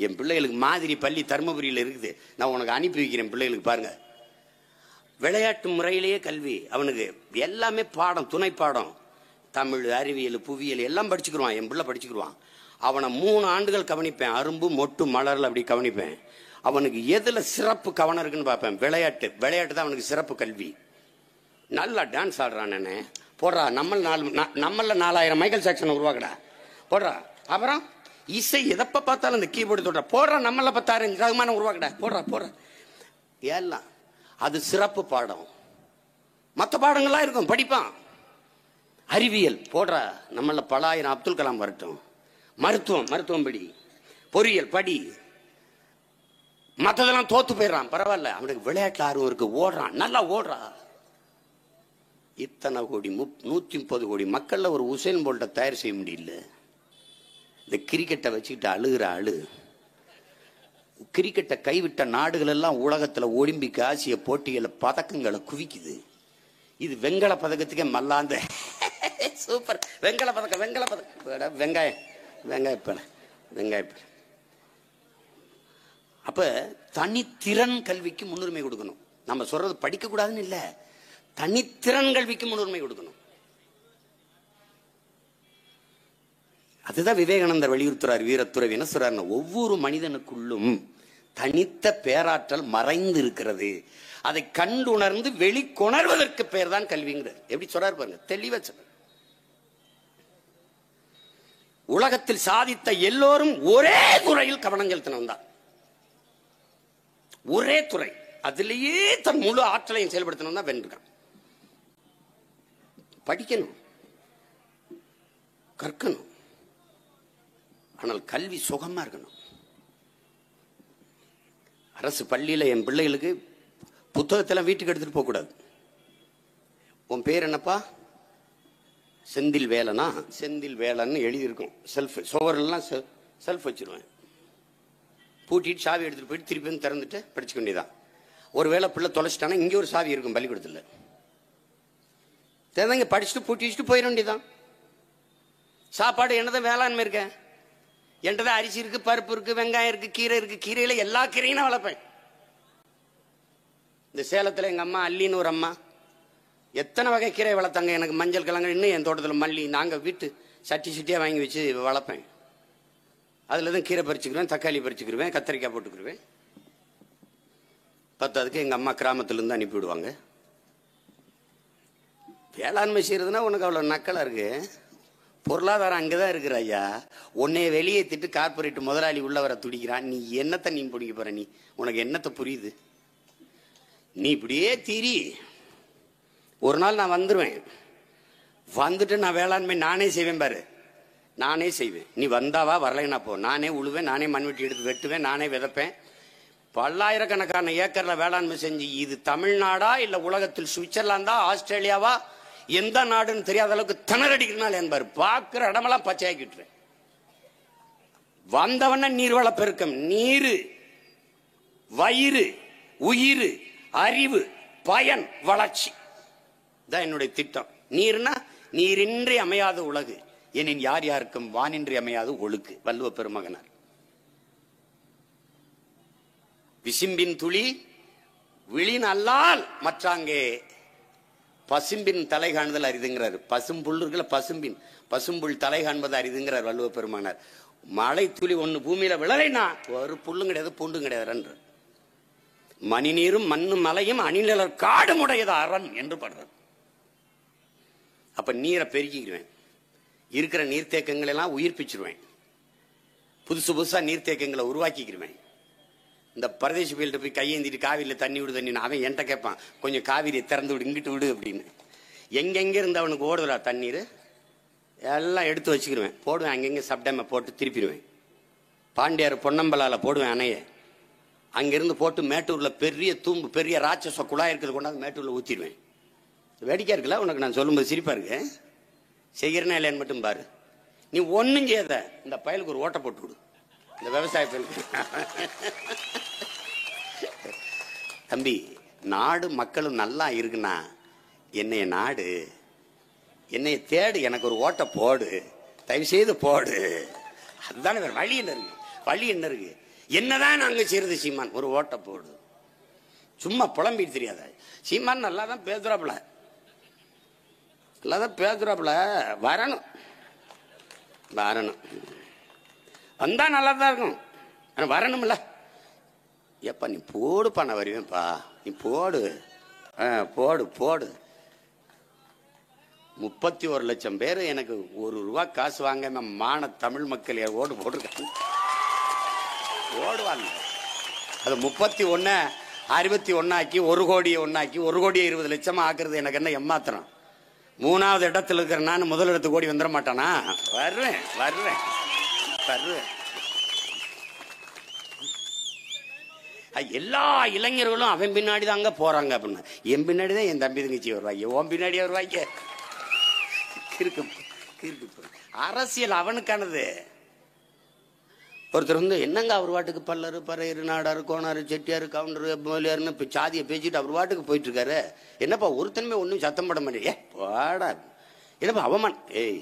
என் பிள்ளைகளுக்கு மாதிரி பள்ளி தர்மபுரியில் இருக்குது, நான் உனக்கு அனுப்பி வைக்கிறேன். பிள்ளைகளுக்கு பாருங்க, விளையாட்டு முறையிலேயே கல்வி. அவனுக்கு எல்லாமே பாடம், துணை பாடம், தமிழ், அறிவியல், புவியியல் எல்லாம் படிச்சுக்கிடுவான். என் பிள்ளை படிச்சுக்கிடுவான். அவனை 3 ஆண்டுகள் கவனிப்பேன். அரும்பு மொட்டு மலர்ல அப்படி கவனிப்பேன். அவனுக்கு எதுல சிறப்பு கவனம் இருக்குன்னு பார்ப்பேன். விளையாட்டு தான் அவனுக்கு சிறப்பு கல்வி. நல்லா டான்ஸ் ஆடுறான், போடுறா. நம்மள 4000 மைக்கேல் ஜாக்சன் உருவாக்கடா, போடுறா. அப்புறம் இசை எதப்ப பார்த்தாலும் இந்த கீபோர்டு தொடுறா, போடுறா. நம்மள 10,000 ரகுமான உருவாக்கடா, போடுறா. எல்லாம் அது சிறப்பு பாடம். மற்ற பாடங்கள்லாம் இருக்கும், படிப்பான். அறிவியல் போடுறா, நம்மள பல ஆயிரம் அப்துல் கலாம் வரட்டும். மருத்துவம் படி, பொறியியல் படி. மற்றதெல்லாம் தோத்து போயிடறான், பரவாயில்ல. அவனுக்கு விளையாட்டுல ஆர்வம் இருக்கு, ஓடுறான், நல்லா ஓடுறா. இத்தனை கோடி 130 கோடி மக்கள்ல ஒரு உசேன் போல்ட்டை தயார் செய்ய முடியல. இந்த கிரிக்கெட்டை வச்சுக்கிட்டு அழு. கிரிக்கெட்டை கைவிட்ட நாடுகள் எல்லாம் உலகத்துல ஒலிம்பிக், ஆசிய போட்டிகளை பதக்கங்களை குவிக்குது. இது வெங்கல பதக்கத்துக்கே மல்லாந்த சூப்பர் வெங்கல பதக்கம். வெங்காயம். அப்ப தனித்திறன் கல்விக்கு முன்னுரிமை கொடுக்கணும். நம்ம சொல்றது படிக்க கூடாதுன்னு இல்ல, தனித்திறன் கல்விக்கு முன்னுரிமை கொடுக்கணும். அதுதான் விவேகானந்தர் வலியுறுத்துறார். வீரத்துறவி என்ன சொல்றாரு, ஒவ்வொரு மனிதனுக்குள்ளும் தனித்த பேராற்றல் மறைந்து இருக்கிறது, அதை கண்டுணர்ந்து வெளிக்கொணர்வதற்கு பேர் தான் கல்விங்கிறார். எப்படி சொல்றாரு பாருங்க, தெளிவா சொல்ற. உலகத்தில் சாதித்த எல்லோரும் ஒரே துறையில் கவனம் செலுத்தினவன் தான். ஒரே துறை, அதிலேயே தன் முழு ஆற்றலையும் செயல்படுத்தணும் தான் வென்றுக்கான். படிக்கணும். கற்கணும். ஆனால் கல்வி சுகமா இருக்கணும். அரசு பள்ளியில் என் பிள்ளைகளுக்கு புத்தகத்தெல்லாம் வீட்டுக்கு எடுத்துட்டு போக கூடாது. உன் பேர் என்னப்பா? செந்தில் வேலனா? செந்தில் வேலன்னு எழுதியிருக்கும். செல்ஃப் சோவரெல்லாம் செல்ஃப் வச்சிருவேன். பூட்டிட்டு சாவி எடுத்துட்டு போயிட்டு திருப்பி வந்து திறந்துட்டு படிச்சுக்க வேண்டியதான். ஒருவேளை பிள்ளை தொலைச்சிட்டானா இங்கே ஒரு சாவி இருக்கும் பள்ளிக்கூடத்தில். திறந்தங்க படிச்சுட்டு பூட்டி வச்சுட்டு போயிட வேண்டியதான். சாப்பாடு என்னதான் வேளாண்மை இருக்கேன், என்கிட்ட அரிசி இருக்கு, பருப்பு இருக்கு, வெங்காயம் இருக்கு, கீரை இருக்கு. கீரையில எல்லா கீரையும் நான் வளர்ப்பேன். இந்த சேலத்தில் எங்க அம்மா அல்லின்னு ஒரு அம்மா எத்தனை வகை கீரை வளர்த்தாங்க. எனக்கு மஞ்சள் கிழங்கு இன்னும் என் தோட்டத்தில் மல்லி நாங்கள் வீட்டு சட்டி சட்டியாக வாங்கி வச்சு வளர்ப்பேன். அதில் தான் கீரை பறிச்சுக்கிருவேன், தக்காளி பறிச்சுக்கிருவேன், கத்திரிக்காய் போட்டுக்கிருவேன். பத்தாவதுக்கு எங்கள் அம்மா கிராமத்துலேருந்து அனுப்பிவிடுவாங்க. வேளாண்மை செய்யறதுன்னா உனக்கு அவ்வளோ நக்கலாக இருக்கு. பொருளாதாரம் அங்கே தான் இருக்கிற ஐயா. உன்னைய வெளியேற்றிட்டு கார்பரேட் முதலாளி உள்ள வர துடிக்கிறான். நீ என்னத்தை நீ பிடிக்க போற? நீ உனக்கு என்னத்தை புரியுது? நீ இப்படியே திரி. ஒரு நாள் நான் வந்துடுவேன். வந்துட்டு நான் வேளாண்மை நானே செய்வேன் பாரு. நானே செய்வேன். நீ வந்தாவா, வரலைன்னா போ. நானே உழுவேன், நானே மண்வெட்டி எடுத்து வெட்டுவேன், நானே விதைப்பேன். பல்லாயிரக்கணக்கான ஏக்கர்ல வேளாண்மை செஞ்சு இது தமிழ்நாடா இல்ல உலகத்தில் சுவிட்சர்லாந்தா ஆஸ்திரேலியாவா எந்த நாடுன்னு தெரியாத அளவுக்கு திணறடிக்கிறனால என்பார். பார்க்கிற இடமெல்லாம் பச்சையாக்கிட்டுருவேன். வந்தவன நீர்வள பெருக்கம், நீரு, வயிறு, உயிர், அறிவு, பயன், வளர்ச்சி தான் என்னுடைய திட்டம். நீர்னா நீரின்றி அமையாத உலகு, எனின் யார் யாருக்கும் வானின்றி அமையாது ஒழுக்கு. வள்ளுவ பெருமகனார். விசிம்பின் துளி விழின் அல்லால் மற்றாங்கே பசும்பின் தலை காணுதல் அரிதுங்கிறார். பசும்புல்லுல பசும்பின் பசும்புல் தலை காண்பது அரிதுங்கிறார் வள்ளுவ பெருமகனார். மழை துளி ஒண்ணு பூமியில விழலைன்னா ஒரு புல்லும் கிடையாது, பூண்டும் கிடையாது. மணி நீரும் மண்ணும் மலையும் அணிநிலர் காடும் உடையது அரண் என்று படுறது. அப்ப நீரை பெருக்கிக்குவேன். இருக்கிற நீர்த்தேக்கங்கள் எல்லாம் உயிர்ப்பிச்சிருவேன். புதுசு புதுசா நீர்த்தேக்கங்களை உருவாக்கிக்கிருவேன். இந்த பரதேசி பயில்கிட்ட போய் கையேந்திட்டு காவிரியில் தண்ணி விடு தண்ணி, அவன் என்கிட்ட கேட்பான், கொஞ்சம் காவிரியை திறந்து விடு, இங்கிட்டு விடு அப்படின்னு. எங்கெங்க இருந்து அவனுக்கு ஓடுறா தண்ணீர் எல்லாம் எடுத்து வச்சுக்கிருவேன், போடுவேன். அங்கெங்க சப்டேமை போட்டு திருப்பிடுவேன். பாண்டியார் பொன்னம்பலால போடுவேன் அணையை. அங்கிருந்து போட்டு மேட்டூர்ல பெரிய தூம்பு, பெரிய ராட்சச குழாய் இருக்கிறது கொண்டாந்து மேட்டூர்ல ஊற்றிடுவேன். வேடிக்கை இருக்குல்ல உனக்கு? நான் சொல்லும்போது சிரிப்பா இருக்கு. செய்கிறனா இல்லைன்னு மட்டும் பாரு. நீ ஒன்னும் செய்யாத, இந்த பயலுக்கு ஒரு ஓட்டை போட்டு விடு, இந்த விவசாய பயலுக்கு. தம்பி, நாடு மக்களும் நல்லா இருக்குன்னா என்னைய நாடு, என்னைய தேடு, எனக்கு ஒரு ஓட்டை போடு, தயவு செய்து போடு. அதுதானே, வேற வழி என்ன இருக்கு? வழி என்ன இருக்கு? என்னதான் நாங்க செய்யறது? சீமான் ஒரு ஓட்டை போடு. சும்மா புலம்பிட்டு தெரியாத. சீமான் நல்லா தான் பேசுறாப்புல, நல்லா தான் பேசுறாப்புல. வரணும் வரணும், வந்தா நல்லா தான் இருக்கும். ஆனா வரணும்ல. எப்பா நீ போடுப்பா, நான் வருவேன்ப்பா, நீ போடு போடு போடு. 31 லட்சம் பேர் எனக்கு ₹1 காசு வாங்க மான தமிழ் மக்கள் ஓடு போட்டிருக்காங்க. ஓடுவாங்க. அது 31 61 ஆக்கி 1 கோடியை 1 ஆக்கி 1 கோடியை 20 லட்சமா ஆக்குறது எனக்கு என்ன எம்மாத்திரம்? 3வது இடத்துல இருக்கிற நான் முதல் இடத்துக்கு ஓடி வந்துட மாட்டானா? வருவேன் வருவேன் வருவேன். எல்லா இளைஞர்களும் அவன் பின்னாடி தாங்க போறாங்க அப்படின்னா, என் பின்னாடிதான் என் தம்பி தங்கச்சி வருவாங்க, உன் பின்னாடி வருவாங்க. அரசியல் அவனுக்கானது. ஒருத்தர் வந்து என்னங்க அவர் வாட்டுக்கு பல்லரு பறையரு நாடாரு கோணாரு செட்டியாரு கவுண்டரு முதலியாருன்னு சாதியை பேசிட்டு அவர் வாட்டுக்கு போயிட்டு இருக்காரு. என்னப்பா ஒருத்தனுமே ஒன்றும் சத்தம் பட மாட்டேன். பாடா என்னப்பா அவமானம். ஏய்,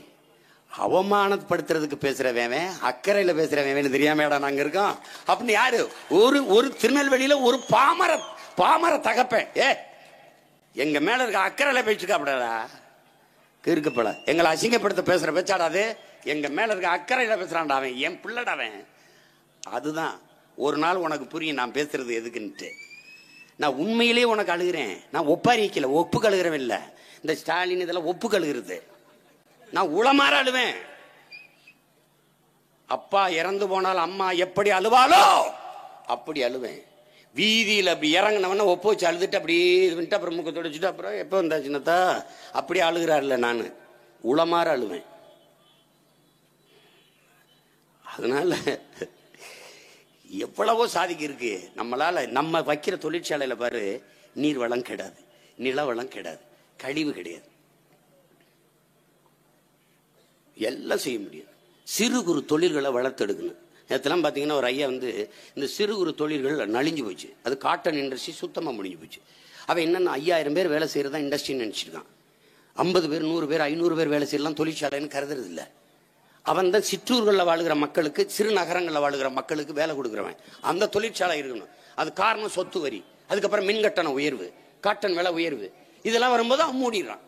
அவமானப்படுத்துறதுக்கு பேசுறவன் அக்கறையில பேசுறவன் தெரியாமடா நாங்க இருக்கோம் அப்படின்னு யாரு? ஒரு திருநெல்வேலியில ஒரு பாமர தகப்பேன் எங்க மேல இருக்க அக்கறையில பேசிருக்காப்படா. கிறுக்குப்பட எங்களை அசிங்கப்படுத்த பேசுற பேச்சாடாது. எங்க மேல இருக்க அக்கறையில பேசுறான்டா அவன், என் பிள்ளடாவன். அதுதான் ஒரு நாள் உனக்கு புரியும் நான் பேசுறது எதுக்குன்ட்டு. நான் உண்மையிலேயே உனக்கு அழுகிறேன். நான் ஒப்பாரிக்கல, ஒப்பு கழுகிறவன் இல்ல. இந்த ஸ்டாலின் இதெல்லாம் ஒப்பு கழுகிறது. நான் உளமாற அழுவேன். அப்பா இறந்து போனால் அம்மா எப்படி அழுவாளோ அப்படி அழுவேன். வீதியில் அப்படி இறங்கினவன ஒப்பு வச்சு அழுதுட்டு அப்படியே இது அப்புறம் முக்க தொடச்சிட்டு அப்புறம் எப்போ வந்தா சின்னத்தா அப்படி அழுகிறாருல. நான் உளமாற அழுவேன். அதனால எவ்வளவோ சாதிக்கு இருக்கு. நம்மளால நம்ம வைக்கிற தொழிற்சாலையில பாரு, நீர் வளம் கிடையாது, நில வளம் கிடையாது, கழிவு கிடையாது, எல்லாம் செய்ய முடியாது. சிறு குறு தொழில்களை வளர்த்தெடுக்கணும். நேற்றுலாம் பார்த்தீங்கன்னா ஒரு ஐயா வந்து இந்த சிறு குறு தொழில்கள் நலிஞ்சு போச்சு. அது காட்டன் இண்டஸ்ட்ரி சுத்தமாக முடிஞ்சு போச்சு. அவன் என்னென்ன 5000 பேர் வேலை செய்யறதா இண்டஸ்ட்ரின்னு நினச்சிருக்கான். 50 பேர் 100 பேர் 500 பேர் வேலை செய்யலாம் தொழிற்சாலைன்னு கருதுறது இல்லை. அவன் தான் சிற்றூர்களில் வாழுகிற மக்களுக்கு, சிறு நகரங்களில் வாழுகிற மக்களுக்கு வேலை கொடுக்குறவன். அந்த தொழிற்சாலை இருக்கணும். அது காரணம் சொத்து வரி, அதுக்கப்புறம் மின்கட்டண உயர்வு, காட்டன் விலை உயர்வு, இதெல்லாம் வரும்போது அவன் மூடிடுறான்.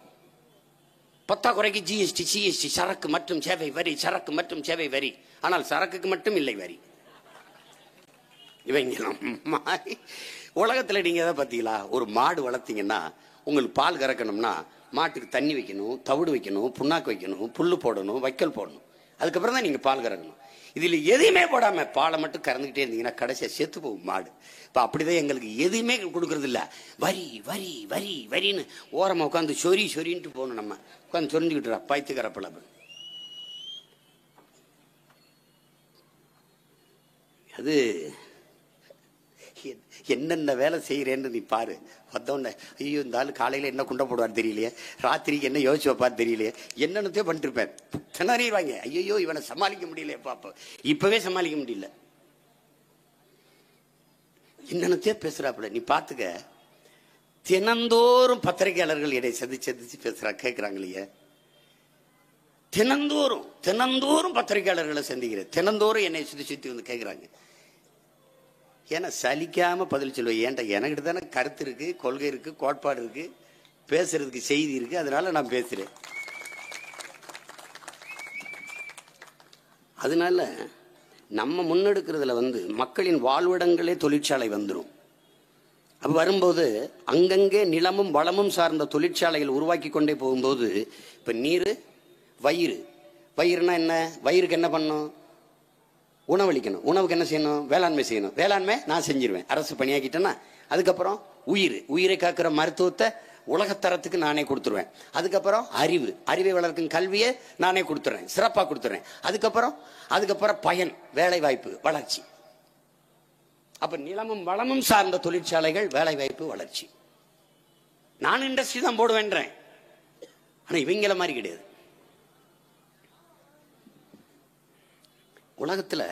பத்தாக்குறைக்கு ஜிஎஸ்டி, சிஎஸ்டி, சரக்கு மற்றும் சேவை வரி, சரக்கு மற்றும் சேவை வரி. ஆனால் சரக்குக்கு மட்டும் இல்லை வரி. இவங்கெல்லாம் உலகத்தில் நீங்க எதை பார்த்தீங்களா? ஒரு மாடு வளர்த்தீங்கன்னா உங்களுக்கு பால் கறக்கணும்னா மாட்டுக்கு தண்ணி வைக்கணும், தவிடு வைக்கணும், புண்ணாக்கு வைக்கணும், புல்லு போடணும், வைக்கல் போடணும். அதுக்கப்புறம் தான் நீங்க பால் கறக்கணும். இதுல எதையுமே போடாம பாலை மட்டும் கறந்துகிட்டே இருந்தீங்கன்னா கடைசியா செத்து போகும் மாடு. இப்ப அப்படிதான் எங்களுக்கு எதுவுமே கொடுக்கறது இல்ல. வரி வரி வரி வரின்னு ஓரமா உட்காந்து சொரி சொரின்ட்டு போகணும். நம்ம உட்காந்து சொரிஞ்சுக்கிட்டு பைத்துக்கரப்பல அது என்னென்ன வேலை செய்யறேன்னு நீ பாரு. வந்தோடனே ஐயோ இந்த ஆளு காலையில என்ன குண்டை போடுவார் தெரியலையே, ராத்திரிக்கு என்ன யோசிச்சு வைப்பார் தெரியலையே, என்னென்னத்தையோ பண்ணிட்டு இருப்பேன். திணறிடுவாங்க. ஐயோ இவனை சமாளிக்க முடியல, பாப்பா இப்பவே சமாளிக்க முடியல, என்னென்னத்தையோ பேசுறாப்புல. நீ பாத்துக்க, தினந்தோறும் பத்திரிகையாளர்கள் என்னை சந்திச்சு பேசுறா கேட்கிறாங்களே. தினந்தோறும் பத்திரிகையாளர்களை சந்திக்கிறேன். தினந்தோறும் என்னை சுத்தி வந்து கேட்கிறாங்க. ஏன்னா சலிக்காம பதில் சொல்லுவேன். ஏன்டா எனக்கிட்ட தானே கருத்து இருக்கு, கொள்கை இருக்கு, கோட்பாடு இருக்கு, பேசுறதுக்கு செய்தி இருக்கு, அதனால நான் பேசுறேன். அதனால நம்ம முன்னெடுக்கிறதுல வந்து மக்களின் வாழ்விடங்களே தொழிற்சாலை வந்துடும். அப்ப வரும்போது அங்கங்கே நிலமும் வளமும் சார்ந்த தொழிற்சாலைகள் உருவாக்கி கொண்டே போகும்போது, இப்ப நீர், வயிறுனா என்ன? வயிறுக்கு என்ன பண்ணும்? உணவளிக்கணும். உணவுக்கு என்ன செய்யணும்? வேளாண்மை செய்யணும். வேளாண்மை நான் செஞ்சிருவேன், அரசு பணியாக்கிட்டேன்னா. அதுக்கப்புறம் உயிரை காக்கிற மருத்துவத்தை உலகத்தரத்துக்கு நானே கொடுத்துருவேன். அதுக்கப்புறம் அறிவை வளர்க்கும் கல்வியை நானே கொடுத்துறேன், சிறப்பா கொடுத்துறேன். அதுக்கப்புறம் பயன், வேலை வாய்ப்பு, வளர்ச்சி. அப்ப நிலமும் வளமும் சார்ந்த தொழிற்சாலைகள், வேலை வாய்ப்பு, வளர்ச்சி. நான் இண்டஸ்ட்ரி தான் போடுவேன்றேன். ஆனா இவங்கள மாதிரி கிடையாது. உலகத்துல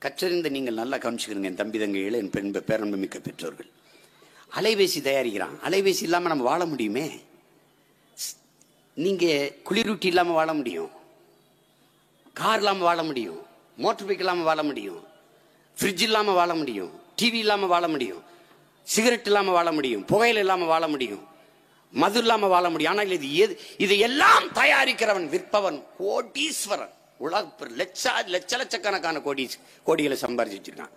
கற்றறிந்த நீங்கள் நல்லா கவனிச்சுக்கிறீங்க, என் தம்பி தங்கைகள், என் பெண் பேரன்பு மிக்க பெற்றோர்கள். அலைபேசி தயாரிக்கிறான். அலைபேசி இல்லாம நம்ம வாழ முடியுமே? நீங்க குளிரூட்டி இல்லாம வாழ முடியும், கார் இல்லாம வாழ முடியும், மோட்டர் பைக் இல்லாம வாழ முடியும், ஃப்ரிட்ஜ் இல்லாம வாழ முடியும், டிவி இல்லாம வாழ முடியும், சிகரெட் இல்லாம வாழ முடியும், புகையில இல்லாம வாழ முடியும், மது இல்லாம வாழ முடியும். ஆனால் இதையெல்லாம் தயாரிக்கிறவன், விற்பவன் கோடீஸ்வரன். உலக லட்சக்கணக்கான கோடிகளை சம்பாதிச்சு வச்சிருக்கான்.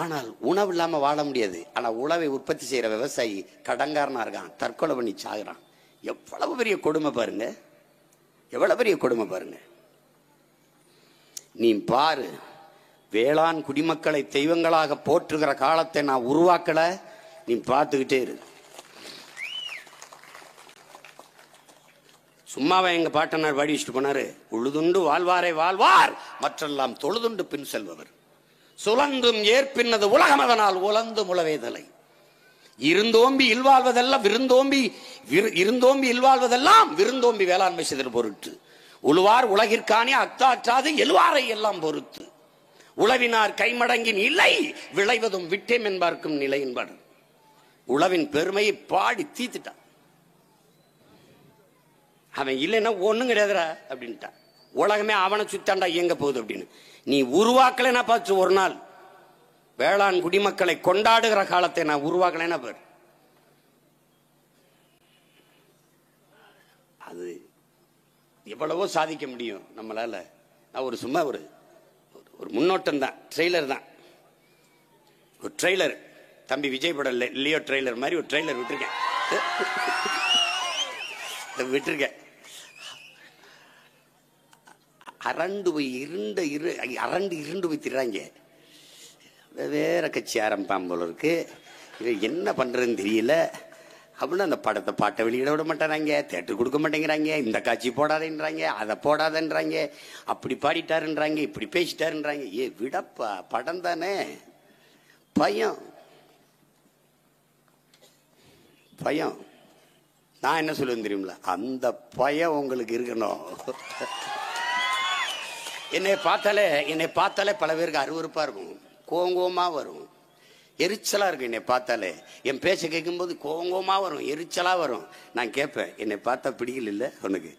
ஆனால் உணவு இல்லாம வாழ முடியாது. ஆனா உணவை உற்பத்தி செய்யற விவசாயி கடன்காரனா இருக்கான், தற்கொலை பண்ணி சாகுறான். எவ்வளவு பெரிய கொடுமை பாருங்க, எவ்வளவு பெரிய கொடுமை பாருங்க. நீ பாரு, வேளாண் குடிமக்களை தெய்வங்களாக போற்றுகிற காலத்தை நான் உருவாக்கல, நீ பார்த்துக்கிட்டே இரு. சும்மாவே எங்க பாட்டனார் பாடி வச்சுட்டு போனாரு, உழுதுண்டு வாழ்வாரை வாழ்வார், மற்றெல்லாம் தொழுதுண்டு பின் செல்பவர், சுழந்தும் ஏற்பின்னது உலகம், அதனால் உலந்து முளவேதலை, இருந்தோம்பி இல்வாழ்வதெல்லாம் விருந்தோம்பி வேளாண்மை செய்தல் பொருட்டு, உழுவார் உலகிற்கானே அத்தாற்றாது எழுவாரை எல்லாம் பொறுத்து, உழவினார் கைமடங்கின் இல்லை விளைவதும் விட்டேம் என்பார்க்கும் நிலை என்பார். உழவின் பெருமையை பாடி தீத்துட்டான். அவன் இல்லைன்னா ஒண்ணும் கிடையாதுடா அப்படின்ட்டான். உலகமே அவனை சுத்தாண்டா இயங்க போகுது அப்படின்னு. நீ உருவாக்கலைன்னா பார்த்து ஒரு நாள் வேளாண் குடிமக்களை கொண்டாடுகிற காலத்தை நான் உருவாக்கலைன்னா பாரு. அது எவ்வளவோ சாதிக்க முடியும் நம்மளால. நான் சும்மா ஒரு முன்னோட்டம் தான், ட்ரெய்லர் தான். ஒரு ட்ரெய்லர், தம்பி விஜய் படம் லியோ ட்ரெய்லர் மாதிரி ஒரு ட்ரெய்லர் விட்டுருக்கேன். அரண்டு போய் திடுறாங்க. வேற கட்சி ஆரம்பிப்பான் போல இருக்கு. இவன் என்ன பண்றதுன்னு தெரியல. அப்படின்னு அந்த பாட்டை வெளியிட விட மாட்டாங்க, தேட்டர் கொடுக்க மாட்டேங்கிறாங்க, இந்த காட்சி போடாதேன்றாங்க, அதை போடாதன்றாங்க, அப்படி பாடிட்டாருன்றாங்க, இப்படி பேசிட்டாருன்றாங்க. விடப்பா, படம் தானே. பயம் பயம். நான் என்ன சொல்லுவேன் தெரியுமில்ல, அந்த பயம் உங்களுக்கு இருக்கணும். என்னை பார்த்தாலே பல பேருக்கு அருவருப்பா இருக்கும், கோவமா வரும், எரிச்சலா இருக்கும். என்னை பார்த்தாலே என் பேச்ச கேட்கும்போது கோவமா வரும், எரிச்சலா வரும். நான் கேட்பேன், என்னை பார்த்தா பிடிக்கல இல்ல, உனக்கு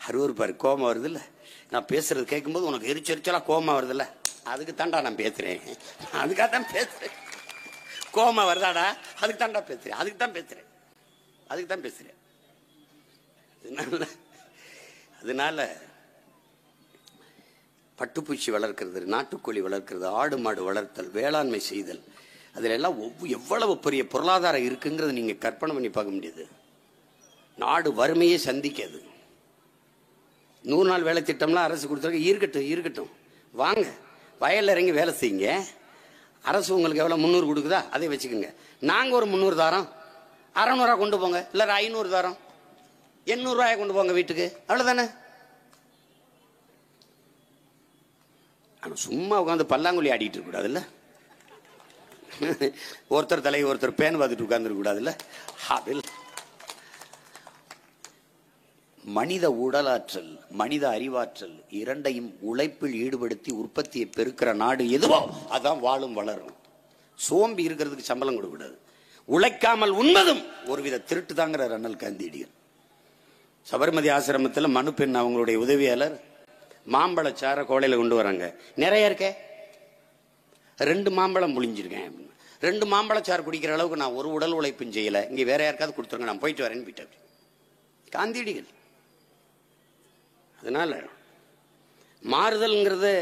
அருவருப்பாரு, கோவமா வருது இல்ல, நான் பேசுறது கேட்கும்போது உனக்கு எரிச்சலா கோவமா வருது இல்ல, அதுக்கு தாண்டா நான் பேசுறேன், அதுக்காக தான் பேசுறேன். கோவமா வருதாடா, அதுக்கு தாண்டா பேசுறேன், அதுக்கு தான் பேசுறேன். அதனால பட்டுப்பூச்சி வளர்க்கிறது, நாட்டுக்கோழி வளர்க்கிறது, ஆடு மாடு வளர்த்தல், வேளாண்மை செய்தல், அதுல எல்லாம் எவ்வளவு பெரிய பொருளாதாரம் இருக்குங்கிறது நீங்க கற்பனை பண்ணி பார்க்க முடியாது. நாடு வறுமையே சந்திக்காது. 100 நாள் வேலை திட்டம்லாம் அரசு கொடுத்துருக்க. இருக்கட்டும், வாங்க வயல்ல இறங்கி வேலை செய்யுங்க. அரசு உங்களுக்கு எவ்வளவு 300 கொடுக்குதா, அதை வச்சுக்கோங்க. நாங்க ஒரு 300 தாரோம், 600 கொண்டு போங்க, இல்ல 500 தாரோம், 800 ரூபாய் கொண்டு போங்க வீட்டுக்கு, அவ்வளவுதானே. ஆனா சும்மா உட்காந்து பல்லாங்குழி ஆடிட்டு இருக்க கூடாதுல்ல, ஒருத்தர் தலையை ஒருத்தர் பேன் பார்த்துட்டு உட்கார்ந்து கூடாதுல்ல. மனித உடலாற்றல், மனித அறிவாற்றல் இரண்டையும் உழைப்பில் ஈடுபடுத்தி உற்பத்தியை பெருக்கிற நாடு எதுவோ அதான் வாழும் வளரும். சோம்பி இருக்கிறதுக்கு சம்பளம் கொடுக்க கூடாது. உழைக்காமல் உண்பதும் ஒருவித திருட்டு தாங்கிற அண்ணல் காந்தியடிகள். சபர்மதி ஆசிரமத்தில் மனு பெண் அவங்களுடைய உதவியாளர் மாம்பழச்சார கோலையில கொண்டு வராங்க. நிறைய இருக்க, 2 மாம்பழம் புளிஞ்சிருக்கேன், 2 மாம்பழச்சாறு குடிக்கிற அளவுக்கு நான் ஒரு உடல் உழைப்பும் செய்யல, இங்க வேற யாருக்காவது கொடுத்துருங்க, நான் போயிட்டு வரேன்னு போயிட்டு காந்தியடிகள். அதனால மாறுதல்ங்கிறது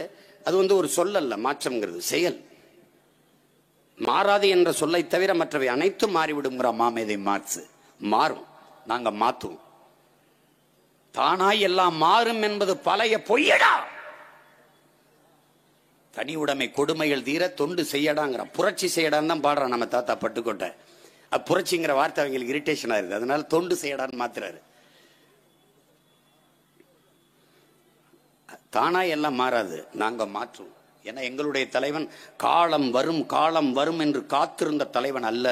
அது ஒரு சொல் அல்ல, மாற்றம்ங்கிறது செயல். மாறாது என்ற சொல்லை தவிர மற்றவை அனைத்தும் மாறிவிடுங்கிற மாமேதை மார்க்ஸ். மாறும், நாங்க மாத்துவோம். தானாய் எல்லாம் மாறும் என்பது பழைய பொய்யடா. தனி உடைமை கொடுமைகள் தீர தொண்டு செய்யடாங்கிற, புரட்சி செய்யடான்னு தான் பாடுறான் நம்ம தாத்தா பட்டுக்கோட்டை. புரட்சிங்கிற வார்த்தை அவங்களுக்கு இரிட்டேஷன் ஆயிருது, அதனால தொண்டு செய்யடான்னு மாத்துறாரு. தானா எல்லாம் மாறாது, நாங்க மாற்றுவோம். ஏன்னா எங்களுடைய தலைவன் காலம் வரும் என்று காத்திருந்த தலைவன் அல்ல,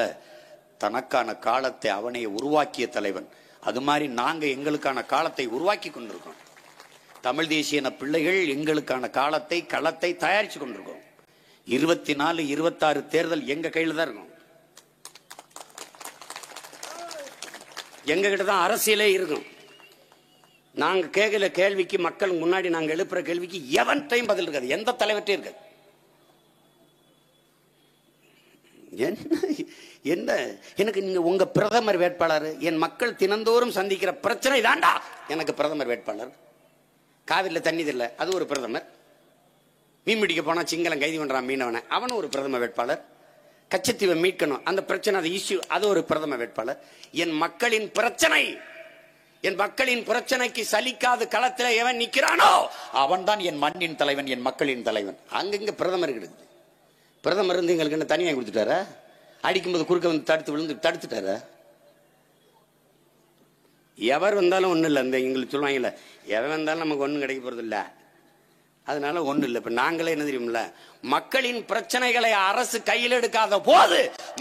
தனக்கான காலத்தை அவனை உருவாக்கிய தலைவன். அது மாதிரி நாங்க எங்களுக்கான காலத்தை உருவாக்கி கொண்டிருக்கோம். தமிழ் தேசிய பிள்ளைகள் எங்களுக்கான காலத்தை களத்தை தயாரிச்சு கொண்டிருக்கோம். 24, 26 தேர்தல் எங்க கையில தான் இருக்கும். எங்க கிட்ட தான் அரசியலே இருக்கும். நாங்க கேட்கல கேள்விக்கு, மக்கள் முன்னாடி நாங்க எழுப்புற கேள்விக்கு எவன் டைம் பதில் இருக்காது, எந்த தலைவர்கிட்டையும் இருக்காது. என்ன எனக்கு நீங்க உங்க பிரதமர் வேட்பாளர், என் மக்கள் தினந்தோறும் சந்திக்கிற பிரச்சனை தாண்டா எனக்கு பிரதமர் வேட்பாளர். காவிரியில் தண்ணி இல்ல, அது ஒரு பிரதமர். மீன் பிடிக்க போனா சிங்களம் கைது பண்றான் மீனவனை, அவன் ஒரு பிரதம வேட்பாளர். கச்சத்தீவை மீட்கணும், அந்த பிரச்சனை, அது இஷ்யூ, அது ஒரு பிரதம வேட்பாளர். என் மக்களின் பிரச்சனைக்கு சலிக்காது களத்தில் எவன் நிக்கிறானோ அவன் தான் என் மண்ணின் தலைவன், என் மக்களின் தலைவன். அங்கங்க பிரதமர் கிடையாது. பிரதமர் இருந்து எங்களுக்கு என்ன தனியாக கொடுத்துட்டாரா? அடிக்கும்போது குறுக்க வந்து தடுத்துட்டாரா? எவர் வந்தாலும் ஒன்றும் இல்லை. இந்த எங்களுக்கு சொல்லுவாங்கல்ல, எவன் வந்தாலும் நமக்கு ஒன்றும் கிடைக்க போறது இல்லை, அதனால ஒன்றும் இல்லை. இப்ப நாங்களே என்ன தெரியுமில்ல, மக்களின் பிரச்சனைகளை அரசு கையில் எடுக்காத போது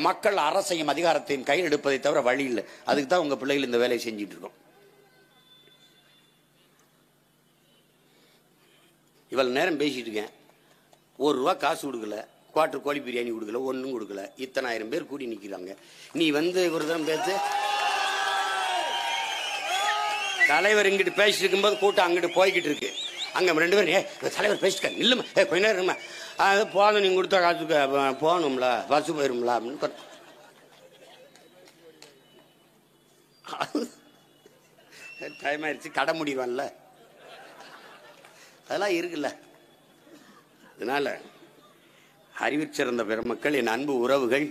மக்கள் அரசையும் அதிகாரத்தையும் கையில் எடுப்பதை தவிர வழி இல்லை. அதுக்கு தான் உங்க பிள்ளைகள் இந்த வேலையை செஞ்சுட்டு இருக்கோம். இவ்வளவு நேரம் பேசிட்டு இருக்கேன், ₹1 காசு கொடுக்கல, குவார்டர் கோழி பிரியாணி கொடுக்கல, ஒன்றும் கொடுக்கல. இத்தனை ஆயிரம் பேர் கூடி நிற்கிறாங்க. நீ ஒரு தரம் பேசு, தலைவர் இங்கிட்டு பேசிட்டு இருக்கும்போது கூட்டம் அங்கிட்டு போய்கிட்டு இருக்கு. அங்க 2 பேரும் தலைவர் பேசிட்டு இல்லமா, கொஞ்ச நேரம் அது போதும், நீங்க கொடுத்த காசுக்கு போகணும்ல, பஸ் போயிரும்ல அப்படின்னு டைம் ஆயிடுச்சு, கடை முடிவான்ல, அதெல்லாம் இருக்குல்ல. அதனால அறிவிச்சிறந்த பெருமக்கள், என் அன்பு உறவுகள்,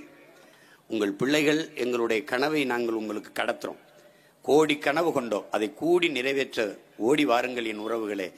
உங்கள் பிள்ளைகள், எங்களுடைய கனவை நாங்கள் உங்களுக்கு கடத்துறோம். கோடி கனவு கொண்டோம், அதை கூடி நிறைவேற்ற ஓடி வாருங்கள் என் உறவுகளே.